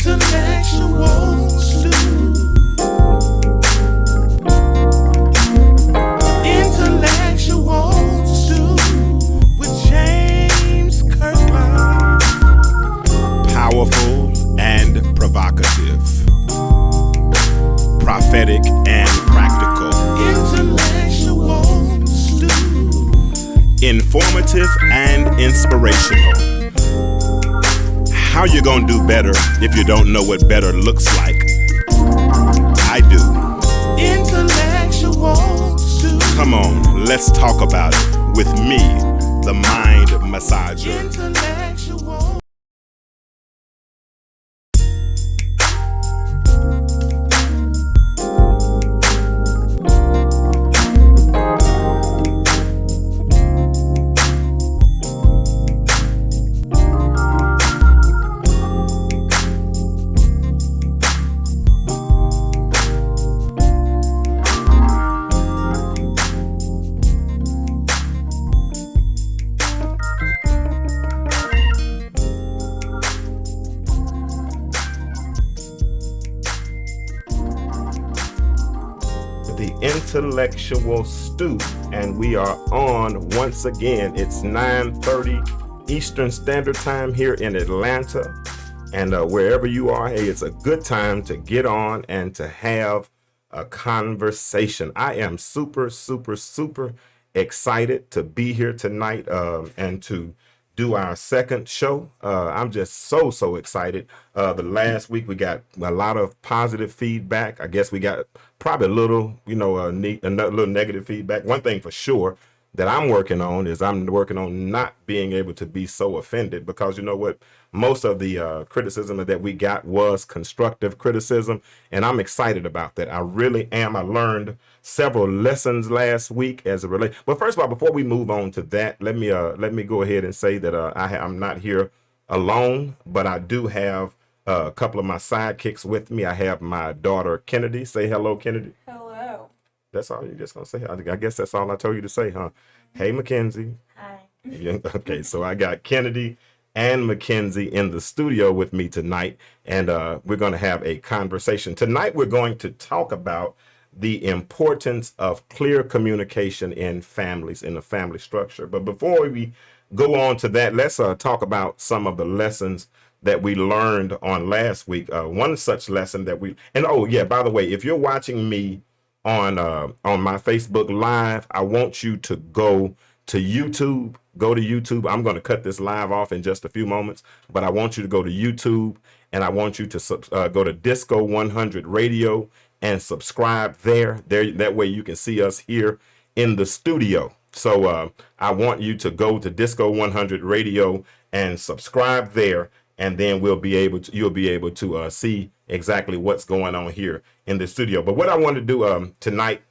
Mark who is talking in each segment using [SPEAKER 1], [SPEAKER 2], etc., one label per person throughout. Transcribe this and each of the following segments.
[SPEAKER 1] Intellectual stew. Intellectual stew with James Kirkland.
[SPEAKER 2] Powerful and provocative. Prophetic and practical.
[SPEAKER 1] Intellectual stew.
[SPEAKER 2] Informative and inspirational. How you gonna do better if you don't know what better looks like? I do.
[SPEAKER 1] Intellectual stew.
[SPEAKER 2] Come on, let's talk about it with me, the mind massager.
[SPEAKER 1] Intellectual.
[SPEAKER 2] The Intellectual Stew, and we are on once again. It's 9:30 Eastern Standard Time here in Atlanta, and wherever you are, hey, it's a good time to get on and to have a conversation. I am super excited to be here tonight and to do our second show. I'm just so excited. The last week we got a lot of positive feedback. I guess we got probably a little, a little negative feedback. One thing for sure that I'm working on is I'm working on not being able to be so offended, because you know what? Most of the criticism that we got was constructive criticism, and I'm excited about that. I really am. I learned several lessons last week as it relates. But first of all, before we move on to that, let me go ahead and say that I'm not here alone, but I do have a couple of my sidekicks with me. I have my daughter Kennedy. Say hello, Kennedy.
[SPEAKER 3] Hello.
[SPEAKER 2] That's all you're just gonna say? I guess that's all I told you to say, huh? Hey, Mackenzie.
[SPEAKER 3] Hi.
[SPEAKER 2] Yeah, okay, so I got Kennedy and Mackenzie in the studio with me tonight, and we're going to have a conversation. Tonight, we're going to talk about the importance of clear communication in families, in the family structure. But before we go on to that, let's talk about some of the lessons that we learned on last week. One such lesson that oh yeah, by the way, if you're watching me on my Facebook Live, I want you to go to YouTube. Go to YouTube. I'm going to cut this live off in just a few moments, but I want you to go to YouTube, and I want you to go to Disco 100 Radio and subscribe there. That way you can see us here in the studio. So I want you to go to Disco 100 Radio and subscribe there, and then you'll be able to see exactly what's going on here in the studio. But what I want to do tonight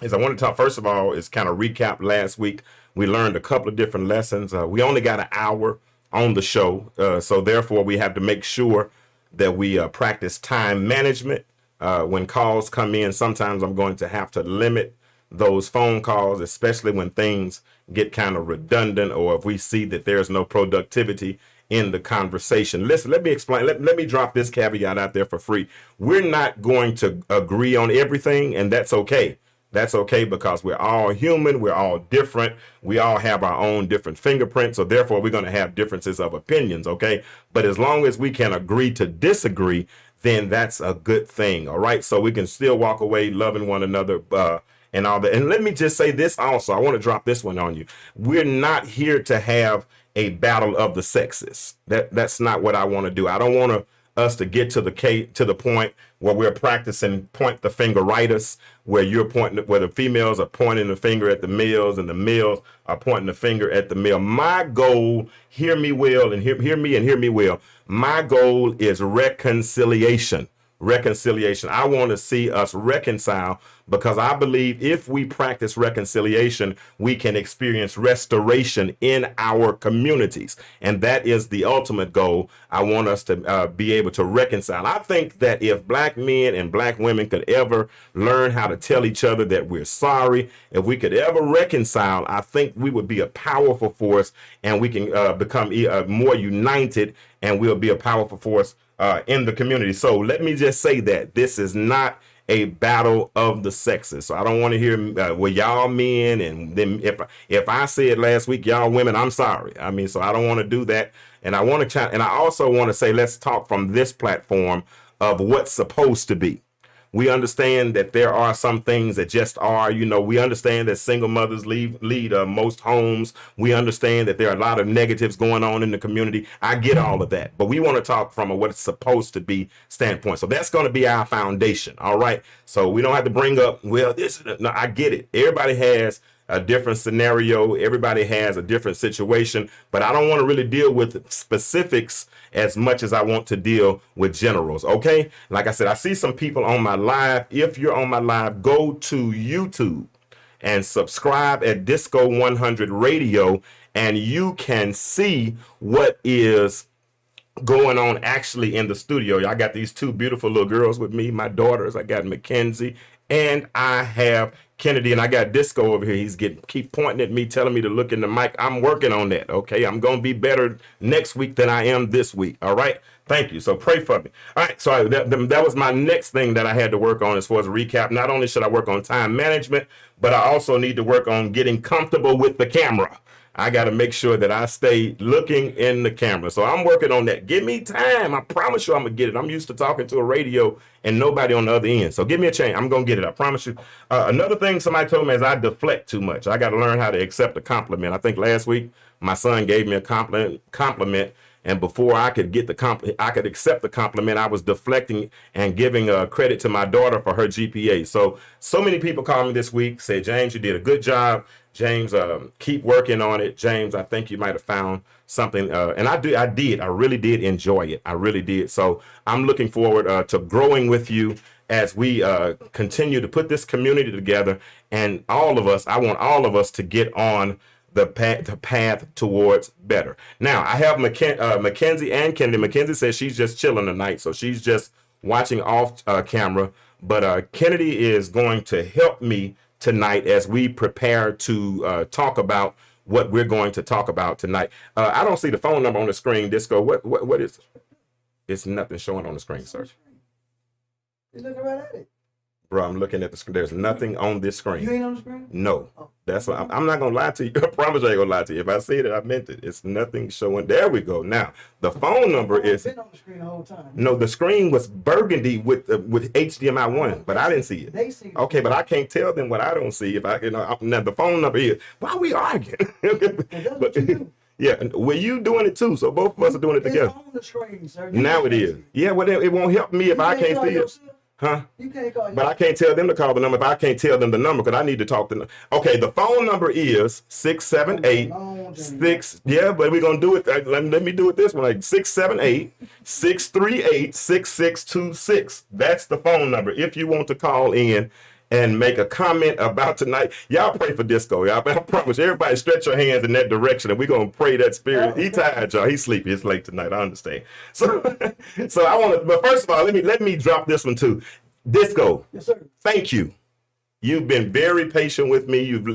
[SPEAKER 2] is I want to talk, first of all, is kind of recap last week. We learned a couple of different lessons. We only got an hour on the show, so therefore we have to make sure that we practice time management. When calls come in, sometimes I'm going to have to limit those phone calls, especially when things get kind of redundant, or if we see that there's no productivity in the conversation. Listen, let me explain. Let me drop this caveat out there for free. We're not going to agree on everything, and that's okay. That's okay, because we're all human. We're all different. We all have our own different fingerprints. So therefore, we're going to have differences of opinions. Okay. But as long as we can agree to disagree, then that's a good thing. All right. So we can still walk away loving one another and all that. And let me just say this also. I want to drop this one on you. We're not here to have a battle of the sexes. That's not what I want to do. I don't want us to get to the point where we're practicing point the finger righters, where the females are pointing the finger at the males and the males are pointing the finger at the male. My goal, hear me well, and hear me well. My goal is reconciliation. I want to see us reconcile because I believe if we practice reconciliation, we can experience restoration in our communities. And that is the ultimate goal. I want us to be able to reconcile. I think that if black men and black women could ever learn how to tell each other that we're sorry, if we could ever reconcile, I think we would be a powerful force, and we can become more united, and we'll be a powerful force in the community. So let me just say that this is not a battle of the sexes. So I don't want to hear well, y'all men, and then if I said last week y'all women, I'm sorry. I mean, so I don't want to do that. And I want to and I also want to say, let's talk from this platform of what's supposed to be. We understand that there are some things that just are, we understand that single mothers lead most homes. We understand that there are a lot of negatives going on in the community. I get all of that, but we want to talk from a what it's supposed to be standpoint. So that's going to be our foundation. All right. So we don't have to bring up, well, no, I get it. Everybody has a different scenario. Everybody has a different situation, but I don't want to really deal with specifics as much as I want to deal with generals. Okay. Like I said, I see some people on my live. If you're on my live, go to YouTube and subscribe at Disco 100 Radio, and you can see what is going on actually in the studio. I got these two beautiful little girls with me, my daughters. I got Mackenzie and I have Kennedy, and I got Disco over here. He's keep pointing at me, telling me to look in the mic. I'm working on that. Okay, I'm gonna be better next week than I am this week. All right, thank you. So pray for me. All right, so that was my next thing that I had to work on as far as a recap. Not only should I work on time management, but I also need to work on getting comfortable with the camera. I got to make sure that I stay looking in the camera. So I'm working on that. Give me time. I promise you I'm going to get it. I'm used to talking to a radio and nobody on the other end. So give me a chance. I'm going to get it. I promise you. Another thing somebody told me is I deflect too much. I got to learn how to accept a compliment. I think last week my son gave me a compliment. And before I could get I could accept the compliment, I was deflecting and giving credit to my daughter for her GPA. So many people called me this week, say, James, you did a good job. James, keep working on it. James, I think you might have found something. And I really did enjoy it. I really did. So I'm looking forward to growing with you as we continue to put this community together. And I want all of us to get on the path towards better. Now, I have Mackenzie and Kennedy. Mackenzie says she's just chilling tonight, so she's just watching off camera. But Kennedy is going to help me tonight as we prepare to talk about what we're going to talk about tonight. I don't see the phone number on the screen, Disco. What is it? It's nothing showing on the screen, sir.
[SPEAKER 3] You're looking right at it.
[SPEAKER 2] Bro, I'm looking at the screen. There's nothing on this screen.
[SPEAKER 3] You ain't on the screen?
[SPEAKER 2] No. Oh. That's what I'm not going to lie to you. I promise I ain't going to lie to you. If I said it, I meant it. It's nothing showing. There we go. Now, the phone number is...
[SPEAKER 3] Been on the screen the whole time.
[SPEAKER 2] No, the screen was burgundy with HDMI 1, but I didn't see it.
[SPEAKER 3] They see it.
[SPEAKER 2] Okay, but I can't tell them what I don't see. If now the phone number is... Why are we arguing?
[SPEAKER 3] But, you do.
[SPEAKER 2] Yeah, well, you doing it too, so both of us are doing it together.
[SPEAKER 3] It's on the screen, sir.
[SPEAKER 2] Now it is. Yeah, well, it won't help me if I can't see it. Huh?
[SPEAKER 3] You can't call.
[SPEAKER 2] But I can't tell them to call the number if I can't tell them the number, because I need to talk to them. Okay, the phone number is 678-6. Yeah, but we're gonna do it. Let me do it this one, like 678-638-6626. That's the phone number if you want to call in and make a comment about tonight. Y'all pray for Disco. Y'all, I promise you, everybody stretch your hands in that direction, and we're gonna pray that spirit. He tired, y'all. He's sleepy. It's late tonight. I understand. So I want to. But first of all, let me drop this one too. Disco.
[SPEAKER 3] Yes, sir.
[SPEAKER 2] Thank you. You've been very patient with me. You've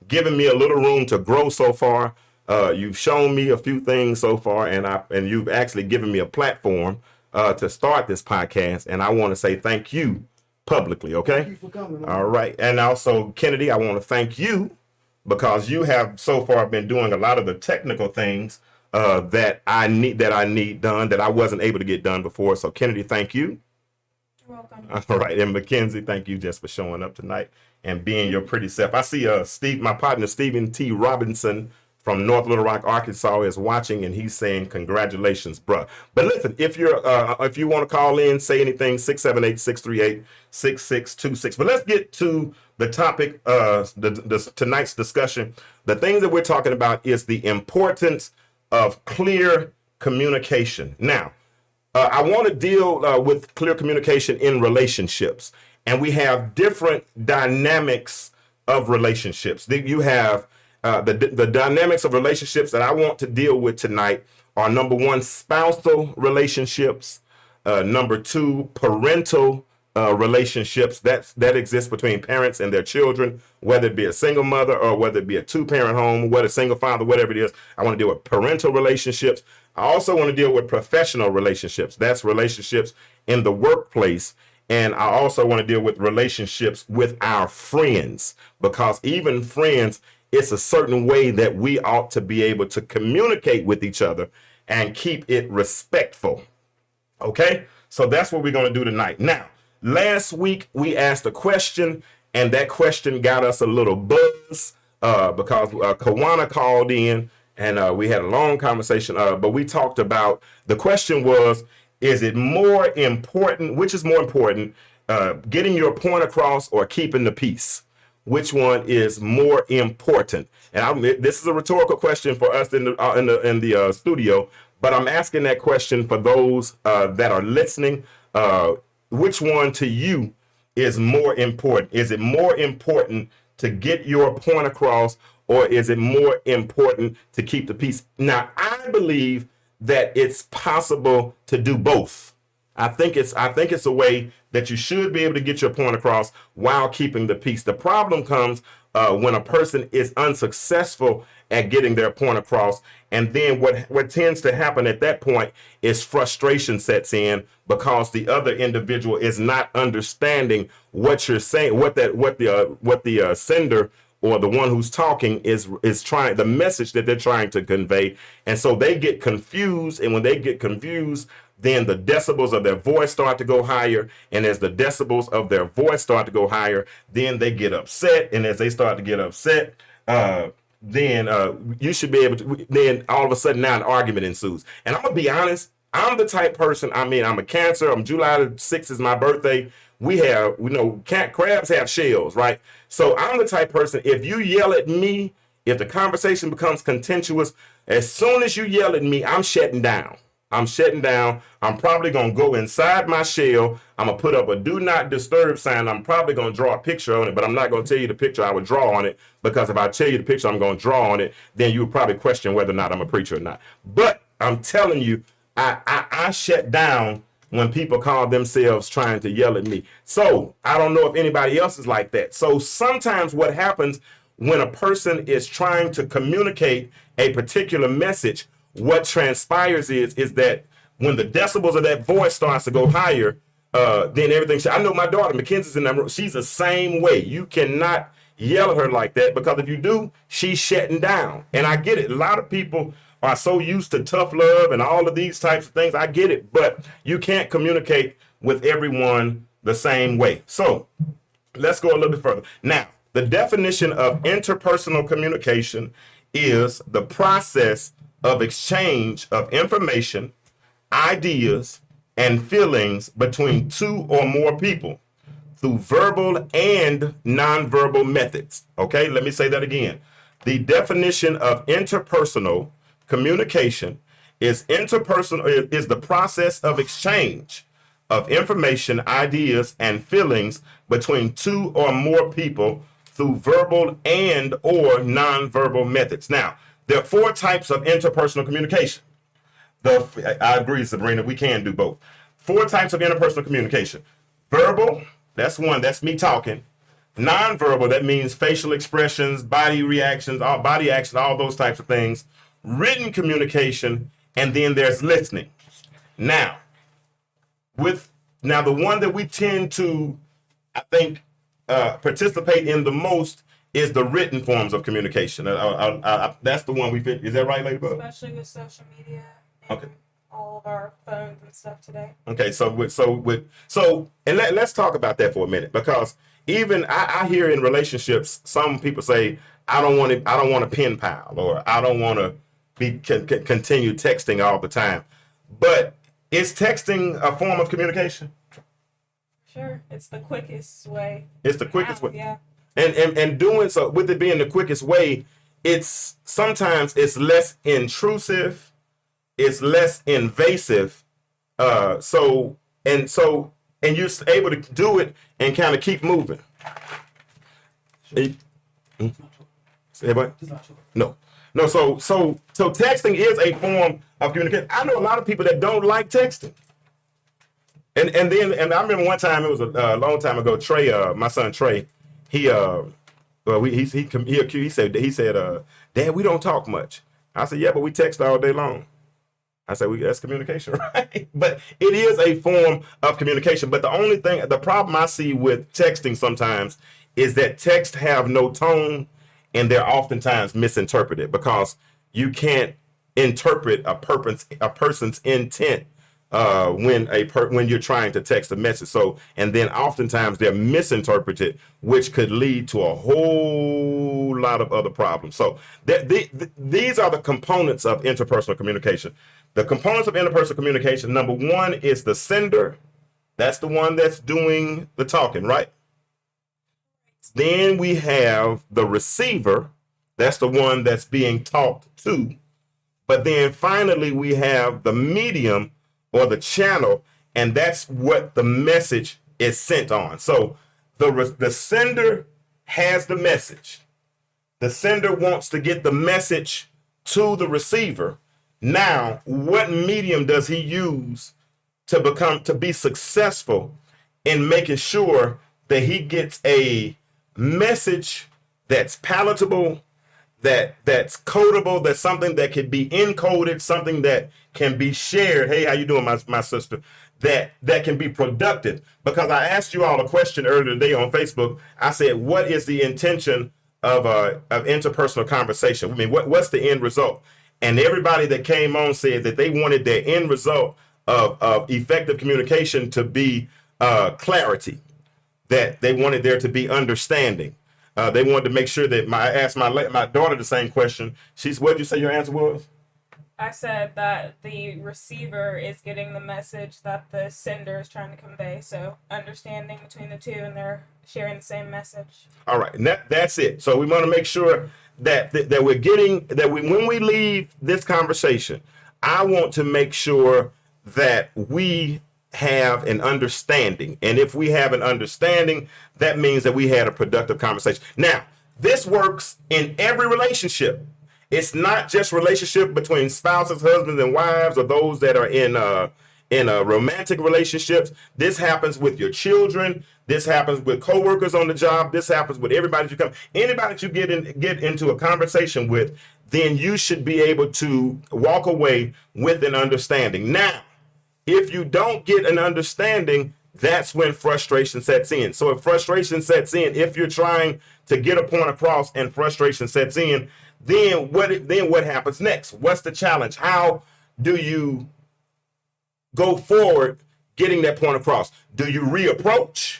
[SPEAKER 2] given me a little room to grow so far. You've shown me a few things so far, and you've actually given me a platform to start this podcast. And I want to say thank you publicly. Okay.
[SPEAKER 3] Thank you for coming.
[SPEAKER 2] All right. And also, Kennedy, I want to thank you because you have so far been doing a lot of the technical things that I need done that I wasn't able to get done before. So, Kennedy, thank you.
[SPEAKER 4] You're welcome.
[SPEAKER 2] All right. And Mackenzie, thank you just for showing up tonight and being your pretty self. I see my partner, Stephen T. Robinson from North Little Rock, Arkansas, is watching, and he's saying congratulations, bruh. But listen, if you want to call in, say anything, 678-638-6626. But let's get to the topic, tonight's discussion. The things that we're talking about is the importance of clear communication. Now, I want to deal with clear communication in relationships. and we have different dynamics of relationships. You have the dynamics of relationships that I want to deal with tonight are: number one, spousal relationships; number two, parental relationships that exist between parents and their children, whether it be a single mother or whether it be a two-parent home, whether a single father, whatever it is. I want to deal with parental relationships. I also want to deal with professional relationships. That's relationships in the workplace. And I also want to deal with relationships with our friends, because even friends, it's a certain way that we ought to be able to communicate with each other and keep it respectful. Okay, so that's what we're going to do tonight. Now, last week we asked a question, and that question got us a little buzz because Kawana called in, and we had a long conversation. But we talked about, the question was, is it more important, which is more important, getting your point across or keeping the peace? Which one is more important? And this is a rhetorical question for us in the studio, but I'm asking that question for those that are listening. Which one to you is more important? Is it more important to get your point across, or is it more important to keep the peace? Now, I believe that it's possible to do both. I think it's a way that you should be able to get your point across while keeping the peace. The problem comes when a person is unsuccessful at getting their point across, and then what tends to happen at that point is frustration sets in, because the other individual is not understanding what you're saying, what the sender or the one who's talking is trying, the message that they're trying to convey. And so they get confused, and when they get confused, then the decibels of their voice start to go higher. And as the decibels of their voice start to go higher, then they get upset. And as they start to get upset, then you should be able to, then all of a sudden now an argument ensues. And I'm going to be honest, I'm the type person, I'm a Cancer. July 6th is my birthday. We have, crabs have shells, right? So I'm the type person, if you yell at me, if the conversation becomes contentious, as soon as you yell at me, I'm shutting down. I'm probably going to go inside my shell. I'm going to put up a do not disturb sign. I'm probably going to draw a picture on it, but I'm not going to tell you the picture I would draw on it, because if I tell you the picture I'm going to draw on it, then you would probably question whether or not I'm a preacher or not. But I'm telling you, I shut down when people call themselves trying to yell at me. So I don't know if anybody else is like that. So sometimes what happens when a person is trying to communicate a particular message, what transpires is that when the decibels of that voice starts to go higher, then everything. I know my daughter, Mackenzie's in that room. She's the same way. You cannot yell at her like that, because if you do, she's shutting down. And I get it. A lot of people are so used to tough love and all of these types of things. I get it, but you can't communicate with everyone the same way. So let's go a little bit further. Now, the definition of interpersonal communication is the process of exchange of information, ideas, and feelings between two or more people through verbal and nonverbal methods. Okay, let me say that again. The definition of interpersonal communication is the process of exchange of information, ideas, and feelings between two or more people through verbal and or nonverbal methods. Now, there are 4 types of interpersonal communication. I agree, Sabrina, we can do both. 4 types of interpersonal communication. Verbal, that's one, that's me talking. Nonverbal, that means facial expressions, body reactions, body action, all those types of things. Written communication, and then there's listening. Now, the one that we tend to, I think, participate in the most is the written forms of communication. That's the one we fit. Is that right, Ladybug?
[SPEAKER 4] Especially with social media and all of our phones and stuff today. Okay,
[SPEAKER 2] and let's talk about that for a minute, because even I hear in relationships, some people say, I don't want a pen pal, or I don't want to continue texting all the time. But is texting a form of communication?
[SPEAKER 4] Sure, it's the quickest way.
[SPEAKER 2] It's the quickest way.
[SPEAKER 4] Yeah.
[SPEAKER 2] And doing so, with it being the quickest way, sometimes it's less intrusive, it's less invasive. So and you're able to do it and kind of keep moving. Say what?
[SPEAKER 3] It's not short.
[SPEAKER 2] No. So texting is a form of communication. I know a lot of people that don't like texting. And I remember one time, it was a long time ago. Trey, my son Trey, he said, Dad, we don't talk much. I said, yeah, but we text all day long. I said, that's communication, right? But it is a form of communication. But the problem I see with texting sometimes is that texts have no tone, and they're oftentimes misinterpreted because you can't interpret a person's intent when you're trying to text a message. So, and then oftentimes they're misinterpreted, which could lead to a whole lot of other problems. So these are the components of interpersonal communication. The components of interpersonal communication, number one is the sender. That's the one that's doing the talking, right? Then we have the receiver. That's the one that's being talked to. But then finally we have the medium, or the channel, and that's what the message is sent on. So the sender has the message. The sender wants to get the message to the receiver. Now, what medium does he use to be successful in making sure that he gets a message that's palatable, that's codable, that's something that can be encoded, something that can be shared. Hey, how you doing, my sister? That can be productive. Because I asked you all a question earlier today on Facebook. I said, what is the intention of interpersonal conversation? I mean, what's the end result? And everybody that came on said that they wanted their end result of effective communication to be clarity, that they wanted there to be understanding. They wanted to make sure that I asked my daughter the same question. What did you say your answer was?
[SPEAKER 4] I said that the receiver is getting the message that the sender is trying to convey. So understanding between the two, and they're sharing the same message. All
[SPEAKER 2] right, and that's it. So we want to make sure that we're getting that when we leave this conversation, I want to make sure that we have an understanding. And if we have an understanding, that means that we had a productive conversation. Now, this works in every relationship. It's not just relationship between spouses, husbands, and wives, or those that are in romantic relationships. This happens with your children. This happens with coworkers on the job. This happens with everybody anybody that you get into a conversation with, then you should be able to walk away with an understanding. Now, if you don't get an understanding, that's when frustration sets in. So if frustration sets in, if you're trying to get a point across and frustration sets in, then what happens next? What's the challenge? How do you go forward getting that point across? Do you reapproach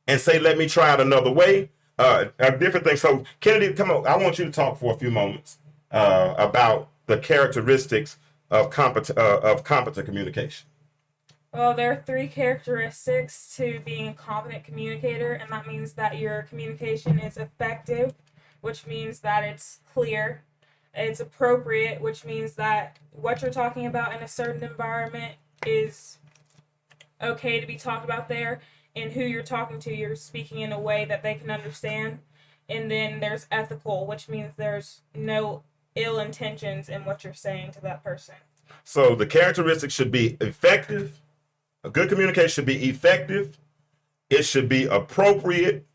[SPEAKER 2] and say, let me try it another way? Different things. So Kennedy, come on. I want you to talk for a few moments about the characteristics of competent communication.
[SPEAKER 4] Well, there are 3 characteristics to being a competent communicator, and that means that your communication is effective, which means that it's clear. It's appropriate, which means that what you're talking about in a certain environment is okay to be talked about there, and who you're talking to, you're speaking in a way that they can understand. And then there's ethical, which means there's no ill intentions in what you're saying to that person.
[SPEAKER 2] So the characteristics should be effective. A good communication should be effective. It should be appropriate,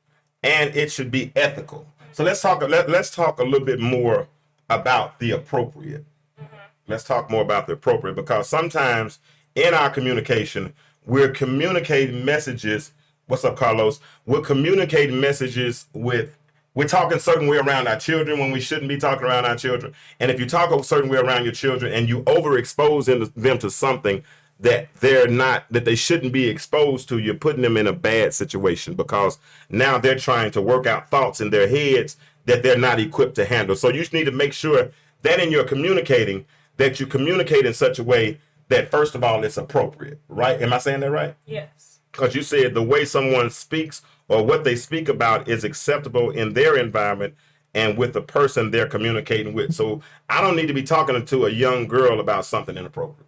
[SPEAKER 2] and it should be ethical. So let's talk a little bit more about the appropriate. Mm-hmm. Let's talk more about the appropriate, because sometimes in our communication, we're communicating messages. What's up, Carlos? We're communicating messages we're talking a certain way around our children when we shouldn't be talking around our children. And if you talk a certain way around your children and you overexpose them to something that they shouldn't be exposed to, you're putting them in a bad situation, because now they're trying to work out thoughts in their heads that they're not equipped to handle. So you need to make sure that in your communicating, that you communicate in such a way that, first of all, it's appropriate, right? Am I saying that right?
[SPEAKER 4] Yes.
[SPEAKER 2] Because you said the way someone speaks or what they speak about is acceptable in their environment and with the person they're communicating with. So I don't need to be talking to a young girl about something inappropriate.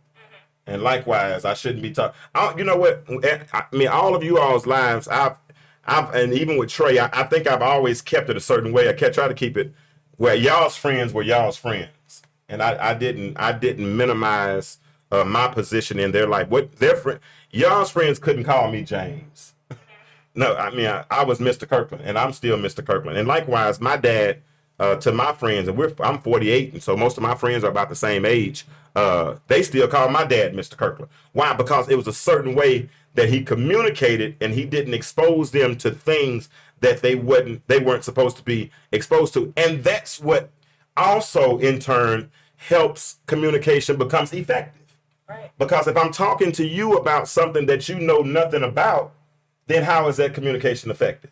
[SPEAKER 2] And likewise, I shouldn't be talking. You know what? I mean, all of you all's lives, and even with Trey, I think I've always kept it a certain way. I kept try to keep it where y'all's friends were y'all's friends, and I didn't minimize my position in their life. What their friend, y'all's friends couldn't call me James. No, I mean I was Mr. Kirkland, and I'm still Mr. Kirkland. And likewise, my dad to my friends, and I'm 48, and so most of my friends are about the same age. They still call my dad Mr. Kirkland. Why? Because it was a certain way that he communicated, and he didn't expose them to things that they weren't supposed to be exposed to. And that's what also in turn helps communication becomes effective.
[SPEAKER 4] Right.
[SPEAKER 2] Because if I'm talking to you about something that you know nothing about, then how is that communication effective?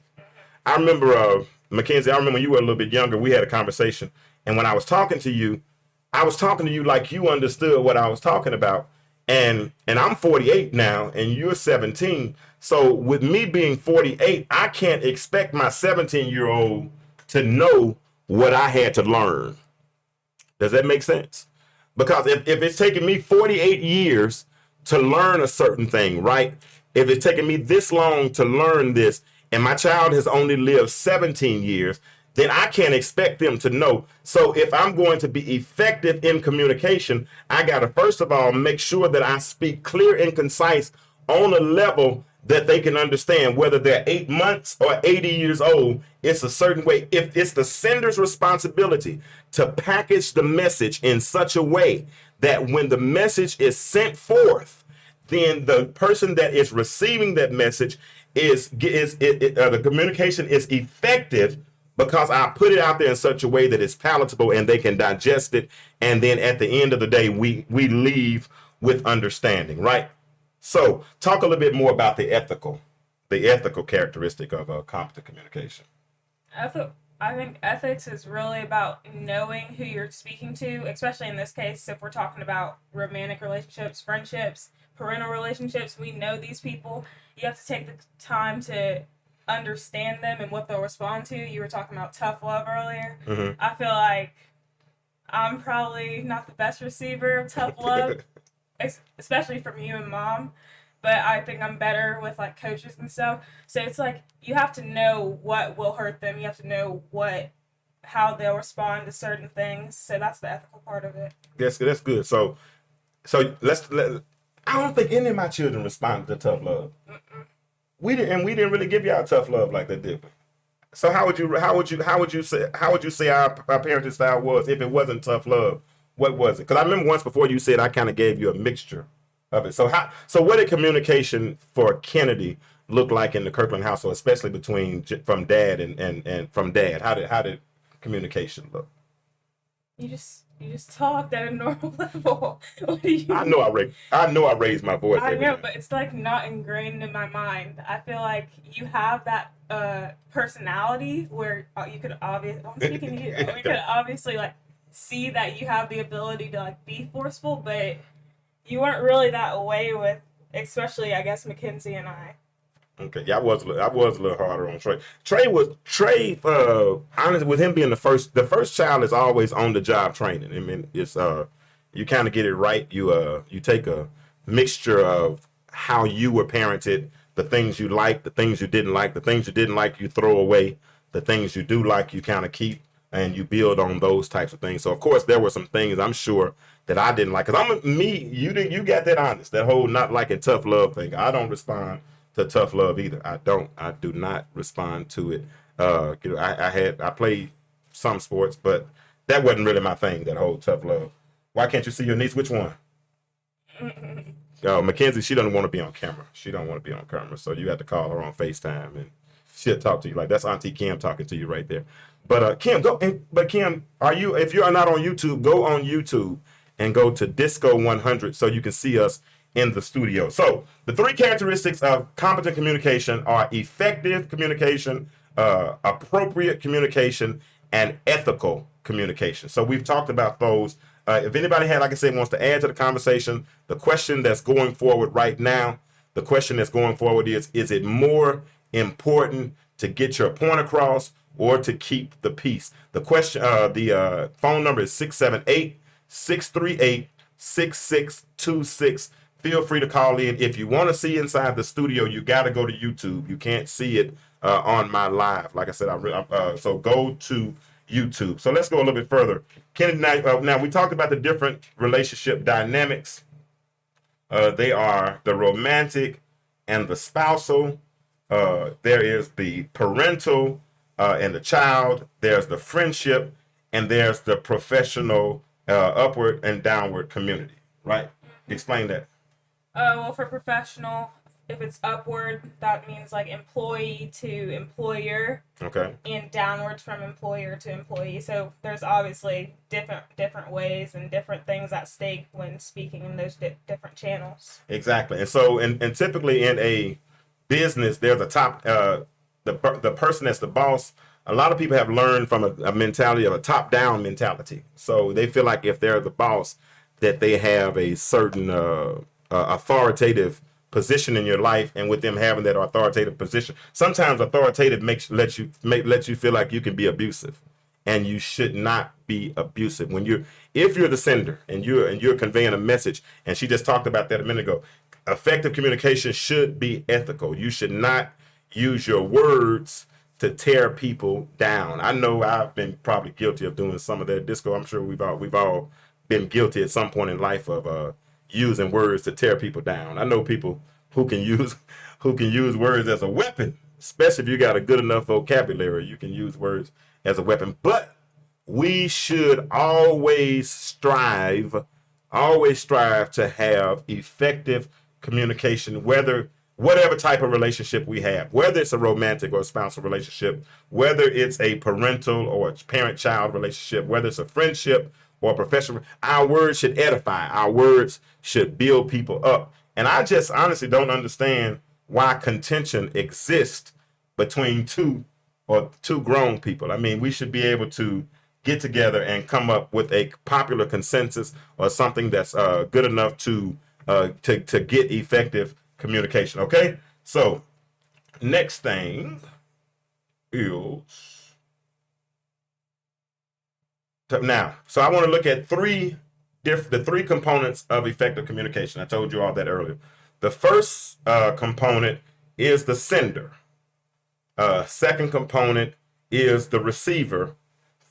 [SPEAKER 2] I remember, Mackenzie, I remember when you were a little bit younger, we had a conversation. And when I was talking to you, I was talking to you like you understood what I was talking about. And I'm 48 now, and you're 17. So with me being 48, I can't expect my 17-year-old to know what I had to learn. Does that make sense? Because if it's taking me 48 years to learn a certain thing, right? If it's taking me this long to learn this, and my child has only lived 17 years, then I can't expect them to know. So if I'm going to be effective in communication, I got to first of all make sure that I speak clear and concise on a level that they can understand. Whether they're 8 months or 80 years old, it's a certain way. If it's the sender's responsibility to package the message in such a way that when the message is sent forth, then the person that is receiving that message the communication is effective, because I put it out there in such a way that it's palatable and they can digest it. And then at the end of the day, we leave with understanding, right? So talk a little bit more about the ethical characteristic of competent communication.
[SPEAKER 4] I think ethics is really about knowing who you're speaking to, especially in this case, if we're talking about romantic relationships, friendships, parental relationships. We know these people. You have to take the time to understand them and what they'll respond to. You were talking about tough love earlier.
[SPEAKER 2] Mm-hmm.
[SPEAKER 4] I feel like I'm probably not the best receiver of tough love, especially from you and Mom, but I think I'm better with like coaches and stuff. So it's like you have to know what will hurt them. You have to know how they'll respond to certain things. So that's the ethical part of it.
[SPEAKER 2] That's good. So I don't think any of my children responded to tough love.
[SPEAKER 4] Mm-mm.
[SPEAKER 2] We didn't really give y'all tough love like that, did we? So how would you say our parenting style was if it wasn't tough love? What was it? Because I remember once before you said I kind of gave you a mixture of it. So what did communication for Kennedy look like in the Kirkland household, especially from dad and from dad? How did communication look?
[SPEAKER 4] You just talked at a normal level. What do you
[SPEAKER 2] I know I raised my voice.
[SPEAKER 4] I
[SPEAKER 2] every
[SPEAKER 4] know,
[SPEAKER 2] day.
[SPEAKER 4] but it's like not ingrained in my mind. I feel like you have that personality where you could obviously, I'm speaking to you, we could obviously like see that you have the ability to like be forceful, but you weren't really that way with, especially I guess Mackenzie and I.
[SPEAKER 2] Okay, yeah, I was a little harder on Trey. Honestly, with him being the first child is always on the job training. I mean, it's you kind of get it right. You take a mixture of how you were parented, the things you liked, the things you didn't like, the things you didn't like you throw away, the things you do like you kind of keep, and you build on those types of things. So of course there were some things I'm sure that I didn't like, because you got that honest, that whole not liking tough love thing. I don't respond to tough love either. I do not respond to it. I played some sports, but that wasn't really my thing, that whole tough love. Why can't you see your niece? Which one? Mackenzie, she doesn't want to be on camera. So you have to call her on FaceTime and she'll talk to you. Like, that's Auntie Kim talking to you right there. But Kim, if you are not on YouTube, go on YouTube and go to Disco 100 so you can see us in the studio. So the three characteristics of competent communication are effective communication, appropriate communication, and ethical communication. So we've talked about those. If anybody like I said, wants to add to the conversation, the question that's going forward right now, is it more important to get your point across or to keep the peace? The question, the phone number is 678-638-6626. feel free to call in. If you want to see inside the studio, you got to go to YouTube. You can't see it on my live. Like I said, so go to YouTube. So let's go a little bit further. Kennedy, now we talked about the different relationship dynamics. They are the romantic and the spousal. There is the parental and the child. There's the friendship, and there's the professional upward and downward community. Right? Explain that.
[SPEAKER 4] Well, for professional, if it's upward, that means like employee to employer.
[SPEAKER 2] Okay.
[SPEAKER 4] And downwards from employer to employee. So there's obviously different ways and different things at stake when speaking in those different channels.
[SPEAKER 2] Exactly. And so, and typically in a business, there's a top, the person that's the boss. A lot of people have learned from a mentality of a top-down mentality. So they feel like if they're the boss, that they have a certain authoritative position in your life, and with them having that authoritative position, sometimes authoritative lets you feel like you can be abusive, and you should not be abusive. If you're the sender and you're conveying a message, and she just talked about that a minute ago, effective communication should be ethical. You should not use your words to tear people down. I know I've been probably guilty of doing some of that. Disco, I'm sure we've all been guilty at some point in life of using words to tear people down. I know people who can use words as a weapon, especially if you got a good enough vocabulary. You can use words as a weapon. But we should always strive to have effective communication, whatever type of relationship we have, whether it's a romantic or a spousal relationship, whether it's a parental or a parent-child relationship, whether it's a friendship or professional. Our words should edify. Our words should build people up. And I just honestly don't understand why contention exists between two grown people. I mean, we should be able to get together and come up with a popular consensus or something that's good enough to get effective communication. Okay, so next thing is. Now, so I want to look at the three components of effective communication. I told you all that earlier. The first component is the sender. Second component is the receiver.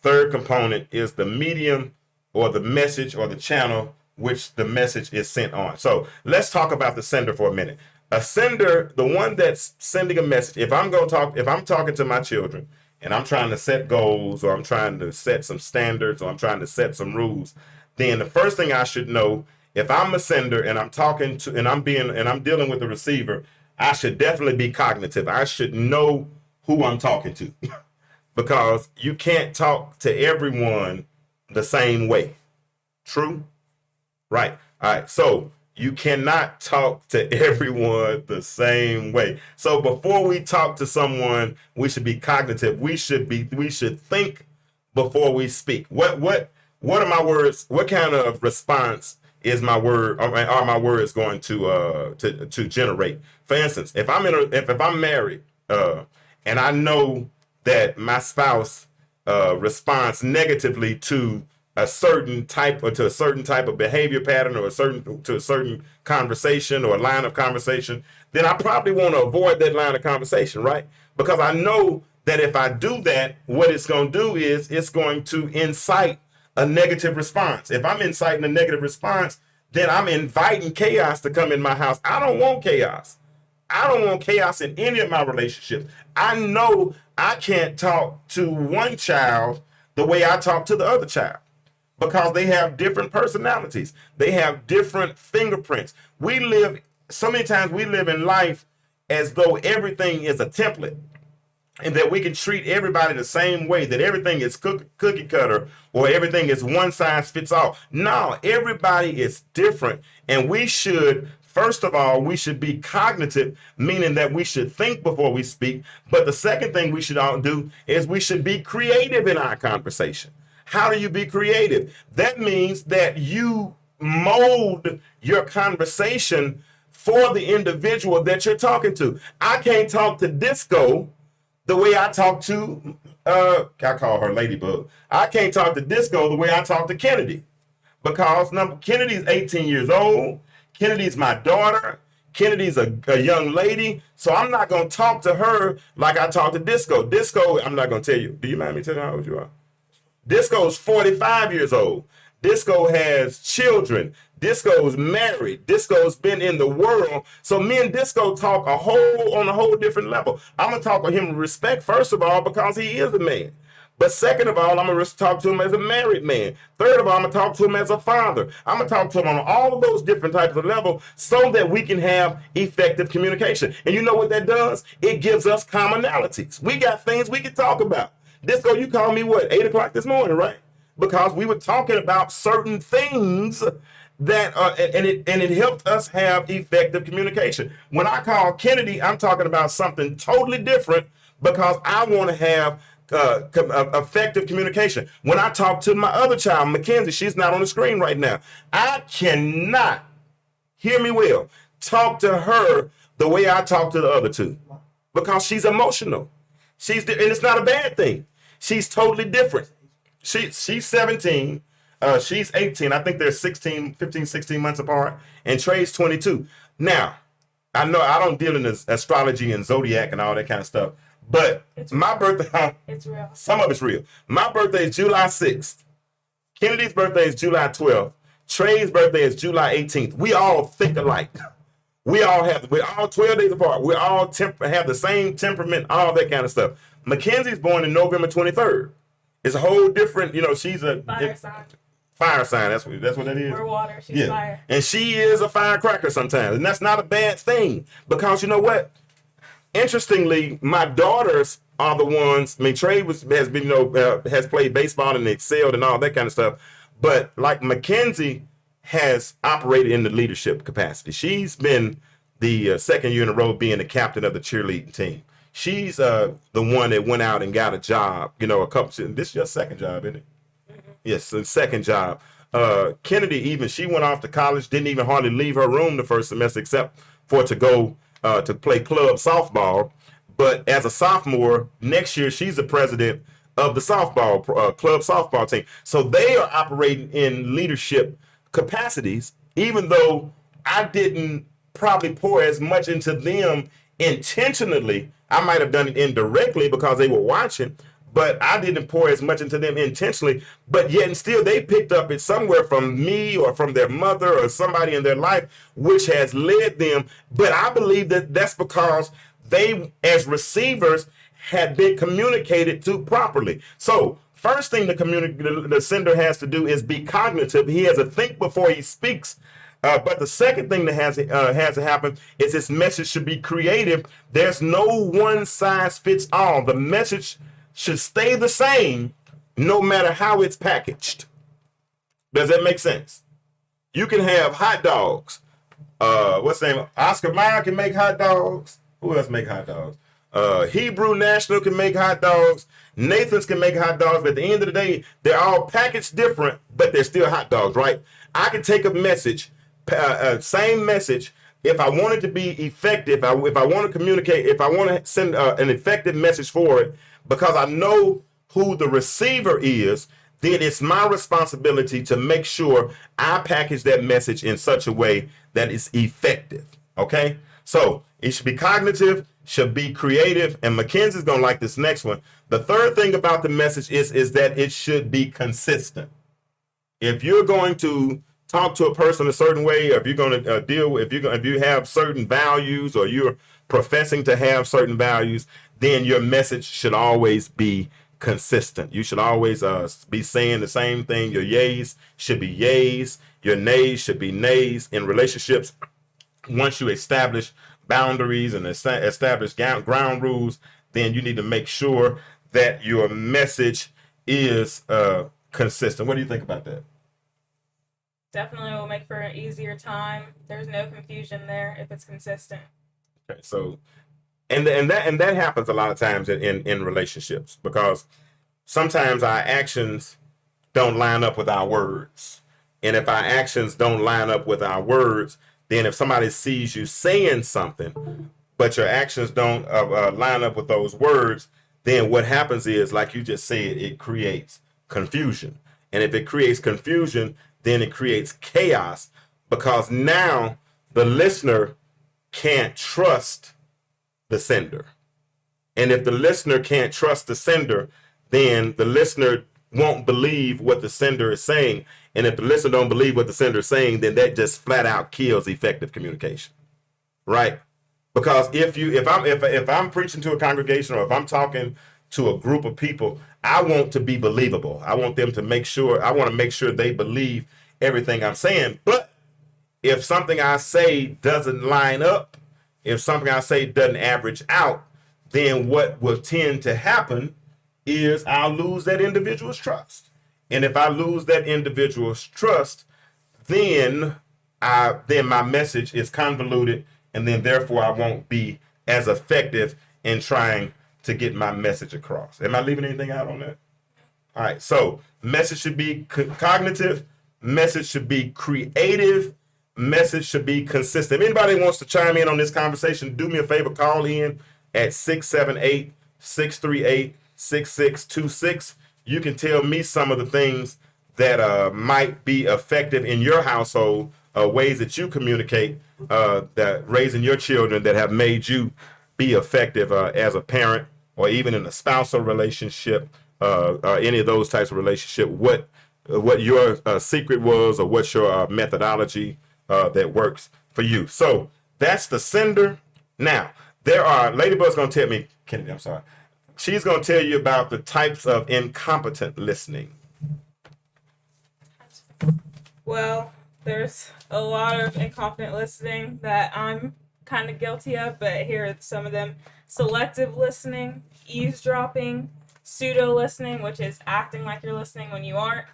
[SPEAKER 2] Third component is the medium or the message or the channel which the message is sent on. So let's talk about the sender for a minute. A sender, the one that's sending a message. If I'm talking to my children, and I'm trying to set goals, or I'm trying to set some standards, or I'm trying to set some rules, then the first thing I should know, if I'm a sender and I'm talking to, and I'm dealing with the receiver, I should definitely be cognitive. I should know who I'm talking to, because you can't talk to everyone the same way. True? Right. All right. So you cannot talk to everyone the same way. So before we talk to someone, we should be cognitive. We should think before we speak. What are my words? What kind of response is my word? Are my words going to generate? For instance, if I'm married, and I know that my spouse responds negatively to a certain type of behavior pattern, or to a certain conversation or line of conversation, then I probably want to avoid that line of conversation, right? Because I know that if I do that, what it's going to do is it's going to incite a negative response. If I'm inciting a negative response, then I'm inviting chaos to come in my house. I don't want chaos. I don't want chaos in any of my relationships. I know I can't talk to one child the way I talk to the other child, because they have different personalities. They have different fingerprints. So many times we live in life as though everything is a template, and that we can treat everybody the same way, that everything is cookie cutter, or everything is one size fits all. No, everybody is different. And first of all, we should be cognitive, meaning that we should think before we speak. But the second thing we should all do is we should be creative in our conversation. How do you be creative? That means that you mold your conversation for the individual that you're talking to. I can't talk to Disco the way I talk to, I call her Ladybug. I can't talk to Disco the way I talk to Kennedy, because Kennedy's 18 years old. Kennedy's my daughter. Kennedy's a young lady, so I'm not going to talk to her like I talk to Disco. Disco, I'm not going to tell you. Do you mind me telling you how old you are? Disco's 45 years old. Disco has children. Disco's married. Disco's been in the world. So me and Disco talk on a whole different level. I'm going to talk to him with respect, first of all, because he is a man. But second of all, I'm going to talk to him as a married man. Third of all, I'm going to talk to him as a father. I'm going to talk to him on all of those different types of levels so that we can have effective communication. And you know what that does? It gives us commonalities. We got things we can talk about. Disco, you called me, 8 o'clock this morning, right? Because we were talking about certain things that, and it helped us have effective communication. When I call Kennedy, I'm talking about something totally different because I want to have effective communication. When I talk to my other child, Mackenzie, she's not on the screen right now. I cannot, hear me well, talk to her the way I talk to the other two because she's emotional. And it's not a bad thing. She's totally different. She's 17. She's 18. I think they're 15, 16 months apart. And Trey's 22. Now, I know I don't deal in astrology and zodiac and all that kind of stuff. But my birthday,
[SPEAKER 4] it's real.
[SPEAKER 2] Some of it's real. My birthday is July 6th. Kennedy's birthday is July 12th. Trey's birthday is July 18th. We all think alike. We're all 12 days apart. We all have the same temperament, all that kind of stuff. Mackenzie's born in November 23rd. It's a whole different, she's a
[SPEAKER 4] fire sign.
[SPEAKER 2] Fire sign. That's what that is.
[SPEAKER 4] We're water. She's fire.
[SPEAKER 2] And she is a firecracker sometimes. And that's not a bad thing because you know what? Interestingly, my daughters are the ones. Trey has played baseball and excelled and all that kind of stuff. But like Mackenzie has operated in the leadership capacity. She's been the second year in a row being the captain of the cheerleading team. She's the one that went out and got a job. This is your second job, isn't it? Mm-hmm. Yes, the second job. Kennedy she went off to college, didn't even hardly leave her room the first semester except for to go to play club softball. But as a sophomore, next year, she's the president of the softball club softball team. So they are operating in leadership capacities, even though I didn't probably pour as much into them intentionally. I might have done it indirectly because they were watching, but I didn't pour as much into them intentionally. But yet and still, they picked up it somewhere from me or from their mother or somebody in their life, which has led them. But I believe that that's because they, as receivers, had been communicated to properly. So first thing the sender has to do is be cognitive. He has to think before he speaks. But the second thing that has to happen is this message should be creative. There's no one size fits all. The message should stay the same no matter how it's packaged. Does that make sense? You can have hot dogs. What's the name? Oscar Mayer can make hot dogs. Who else make hot dogs? Hebrew National can make hot dogs. Nathan's can make hot dogs. But at the end of the day, they're all packaged different, but they're still hot dogs, right? I can take a message, same message. If I want it to be effective, if I want to communicate, if I want to send an effective message for it, because I know who the receiver is, then it's my responsibility to make sure I package that message in such a way that it's effective. Okay? So it should be cognitive, should be creative, and Mackenzie's going to like this next one. The third thing about the message is that it should be consistent. If you're going to talk to a person a certain way, or if you're going to if you have certain values or you're professing to have certain values, then your message should always be consistent. You should always be saying the same thing. Your yays should be yays. Your nays should be nays. In relationships, once you establish boundaries and establish ground rules, then you need to make sure that your message is consistent. What do you think about that?
[SPEAKER 4] Definitely will make for an easier time. There's no confusion there if it's consistent.
[SPEAKER 2] Okay, so and that happens a lot of times in relationships, because sometimes our actions don't line up with our words. And if our actions don't line up with our words, then if somebody sees you saying something, but your actions don't line up with those words, then what happens is, like you just said, it creates confusion. And if it creates confusion, then it creates chaos, because now the listener can't trust the sender. And if the listener can't trust the sender, then the listener won't believe what the sender is saying. And if the listener don't believe what the sender is saying, then that just flat out kills effective communication. Right? Because if I'm preaching to a congregation, or if I'm talking to a group of people, I want to be believable. I want them to make sure they believe everything I'm saying. But if something I say doesn't line up, if something I say doesn't average out, then what will tend to happen is I'll lose that individual's trust. And if I lose that individual's trust, then my message is convoluted, and then therefore I won't be as effective in trying to get my message across. Am I leaving anything out on that? All right, so message should be cognitive, message should be creative, message should be consistent. If anybody wants to chime in on this conversation, do me a favor, call in at 678-638-6626. You can tell me some of the things that might be effective in your household, ways that you communicate, that raising your children that have made you be effective as a parent, or even in a spousal relationship, or any of those types of relationship. What your secret was, or what's your methodology that works for you. So that's the sender. Now, Ladybug's going to tell me, Kennedy, I'm sorry. She's going to tell you about the types of incompetent listening.
[SPEAKER 4] Well, there's a lot of incompetent listening that I'm kind of guilty of, but here are some of them. Selective listening, eavesdropping, pseudo-listening, which is acting like you're listening when you aren't,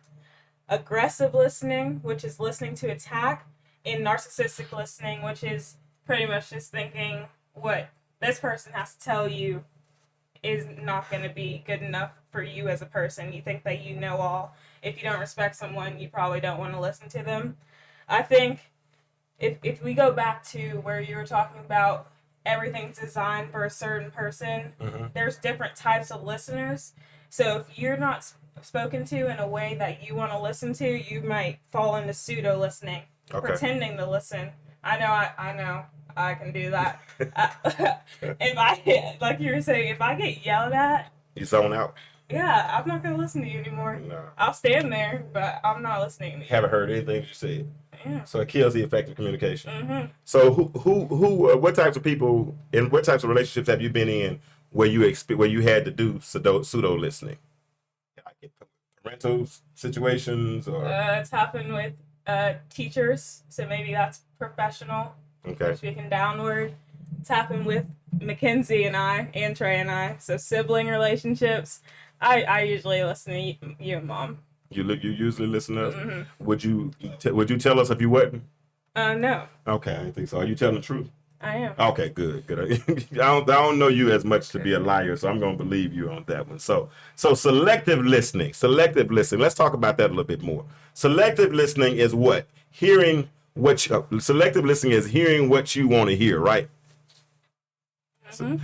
[SPEAKER 4] aggressive listening, which is listening to attack, and narcissistic listening, which is pretty much just thinking what this person has to tell you is not going to be good enough for you as a person. You think that you know all. If you don't respect someone, you probably don't want to listen to them. I think if we go back to where you were talking about everything's designed for a certain person, there's different types of listeners. So if you're not spoken to in a way that you want to listen to, you might fall into pseudo listening, pretending to listen. I know. I can do that. If I, like you were saying, if I get yelled at,
[SPEAKER 2] you zone out.
[SPEAKER 4] Yeah, I'm not gonna listen to you anymore.
[SPEAKER 2] No.
[SPEAKER 4] I'll stand there, but I'm not listening to you.
[SPEAKER 2] Haven't heard anything you said.
[SPEAKER 4] Yeah.
[SPEAKER 2] So it kills the effective communication. So what types of people, in what types of relationships have you been in where you had to do pseudo listening? Like parental situations, or
[SPEAKER 4] it's happened with teachers, so maybe that's professional.
[SPEAKER 2] Okay.
[SPEAKER 4] Speaking downward. It's happened with Mackenzie and I, and Trey and I. So sibling relationships. I usually listen to you and Mom. You
[SPEAKER 2] usually listen to us? Would you tell us if you wouldn't?
[SPEAKER 4] No.
[SPEAKER 2] Okay, I didn't think so. Are you telling the truth?
[SPEAKER 4] I am.
[SPEAKER 2] Okay, good. I don't know you as much to be a liar, so I'm going to believe you on that one. So selective listening. Let's talk about that a little bit more. Selective listening is what? Selective listening is hearing what you want to hear, right?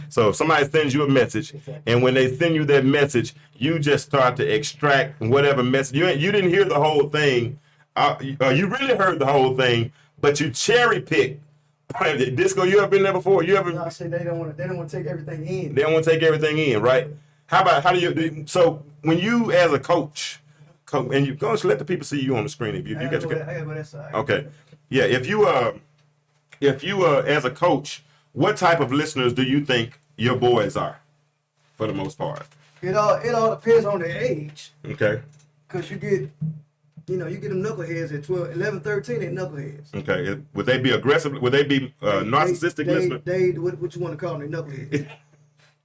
[SPEAKER 2] So if somebody sends you a message, and when they send you that message, you just start to extract whatever message. You didn't hear the whole thing. You really heard the whole thing, but you cherry pick. Disco, you ever been there before?
[SPEAKER 3] No, I say they don't want to take everything in.
[SPEAKER 2] They don't want to take everything in, right? So when you as a coach, and you go, let the people see you on the screen. If you got your,
[SPEAKER 3] I got that side.
[SPEAKER 2] Okay, yeah. If you as a coach, what type of listeners do you think your boys are, for the most part?
[SPEAKER 3] It all depends on their age.
[SPEAKER 2] Okay.
[SPEAKER 3] Because you get them knuckleheads at 12, 11, 13, they knuckleheads.
[SPEAKER 2] Okay. Would they be aggressive? Would they be narcissistic listeners?
[SPEAKER 3] What you want to call them? They knuckleheads.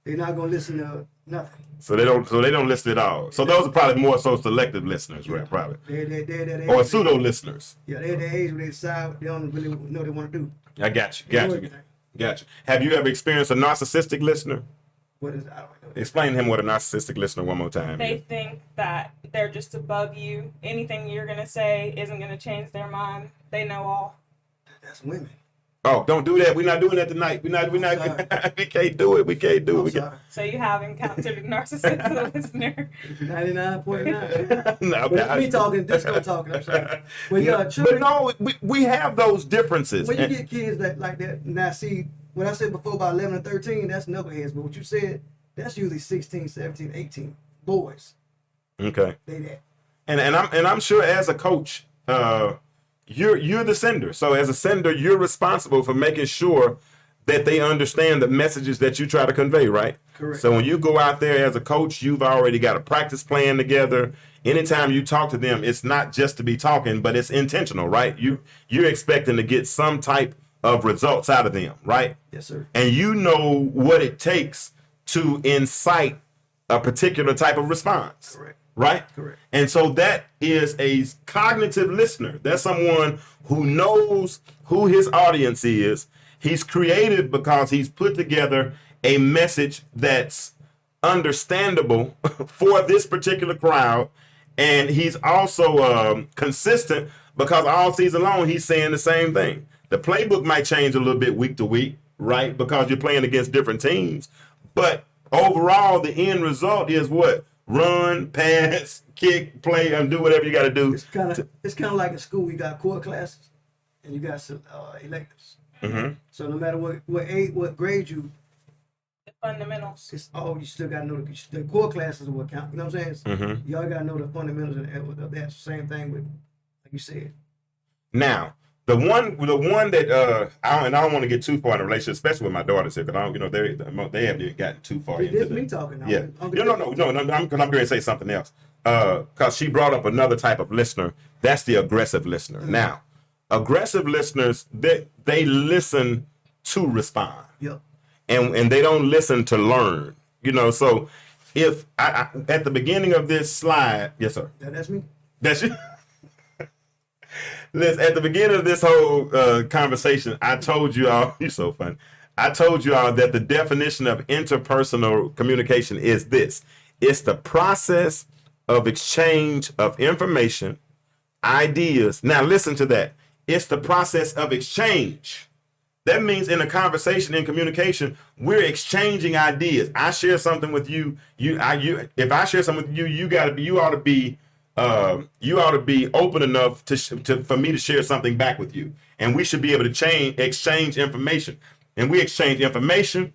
[SPEAKER 3] They're not gonna listen to nothing.
[SPEAKER 2] So they don't listen at all. So those are probably more so selective listeners, right? Probably.
[SPEAKER 3] They're
[SPEAKER 2] or pseudo listeners.
[SPEAKER 3] Yeah, they're the age where they decide what they don't really know what they want to do.
[SPEAKER 2] I got you. Have you ever experienced a narcissistic listener?
[SPEAKER 3] What is? I don't know.
[SPEAKER 2] Explain to him what a narcissistic listener one more time.
[SPEAKER 4] They think that they're just above you. Anything you're gonna say isn't gonna change their mind. They know all.
[SPEAKER 3] That's women.
[SPEAKER 2] Oh, don't do that. We're not doing that tonight. We can't do it. We can't do it.
[SPEAKER 3] Sorry.
[SPEAKER 4] So you have encountered a narcissistic listener.
[SPEAKER 3] 99.9.
[SPEAKER 2] No,
[SPEAKER 3] But it's me talking, disco talking. I'm sorry. Well, yeah,
[SPEAKER 2] but
[SPEAKER 3] children.
[SPEAKER 2] no, we have those differences.
[SPEAKER 3] When you get kids like that, now see, what I said before about 11 and 13, that's knuckleheads. But what you said, that's usually 16, 17, 18 boys.
[SPEAKER 2] Okay.
[SPEAKER 3] They that.
[SPEAKER 2] And I'm sure as a coach, you're the sender. So as a sender, you're responsible for making sure that they understand the messages that you try to convey, right?
[SPEAKER 3] Correct.
[SPEAKER 2] So when you go out there as a coach, you've already got a practice plan together. Anytime you talk to them, it's not just to be talking, but it's intentional, right? You're expecting to get some type of results out of them, right?
[SPEAKER 3] Yes, sir.
[SPEAKER 2] And you know what it takes to incite a particular type of response.
[SPEAKER 3] Correct.
[SPEAKER 2] Right?
[SPEAKER 3] Correct.
[SPEAKER 2] And so that is a cognitive listener. That's someone who knows who his audience is. He's creative because he's put together a message that's understandable for this particular crowd. And he's also consistent because all season long he's saying the same thing. The playbook might change a little bit week to week, right? Because you're playing against different teams. But overall, the end result is what? Run, pass, kick, play, and do whatever you got to do.
[SPEAKER 3] It's kind of like in school. You got core classes and you got electives.
[SPEAKER 2] Mm-hmm.
[SPEAKER 3] So no matter what grade you,
[SPEAKER 4] The fundamentals.
[SPEAKER 3] you still got to know the core classes are what count. You know what I'm saying?
[SPEAKER 2] Mm-hmm.
[SPEAKER 3] Y'all got to know the fundamentals of that. Same thing with, like you said.
[SPEAKER 2] Now, the one that I don't want to get too far in a relationship, especially with my daughters here, because they haven't gotten too far into
[SPEAKER 3] It's
[SPEAKER 2] that.
[SPEAKER 3] me talking now.
[SPEAKER 2] Yeah. No. I'm going to say something else. Because she brought up another type of listener. That's the aggressive listener.
[SPEAKER 3] Mm-hmm.
[SPEAKER 2] Now, aggressive listeners, they listen to respond.
[SPEAKER 3] Yep.
[SPEAKER 2] And they don't listen to learn. So if I at the beginning of this slide, yes, sir.
[SPEAKER 3] That's me.
[SPEAKER 2] That's you. Listen, at the beginning of this whole conversation, I told you all, you're so funny. I told you all that the definition of interpersonal communication is this. It's the process of exchange of information, ideas. Now listen to that. It's the process of exchange. That means in a conversation, in communication, we're exchanging ideas. I share something with you. If I share something with you, you ought to be open enough for me to share something back with you, and we should be able to exchange information. And we exchange information,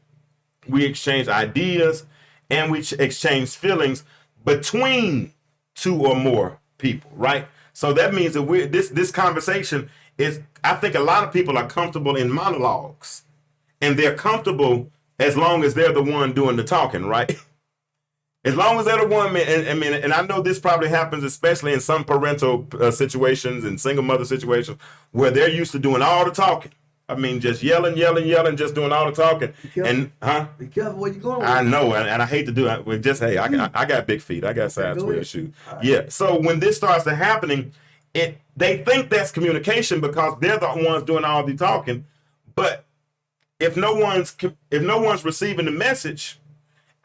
[SPEAKER 2] we exchange ideas, and we exchange feelings between two or more people, right? So that means that this conversation is. I think a lot of people are comfortable in monologues, and they're comfortable as long as they're the one doing the talking, right? As long as they're the one, and I know this probably happens, especially in some parental situations and single mother situations where they're used to doing all the talking. I mean, just yelling, just doing all the talking.
[SPEAKER 3] Be careful where you're going.
[SPEAKER 2] I know, and I hate to do it. Well, just hey, I got big feet. I got sides where to shoot. Right. Yeah. So when this starts to happening, they think that's communication because they're the ones doing all the talking. But if no one's receiving the message,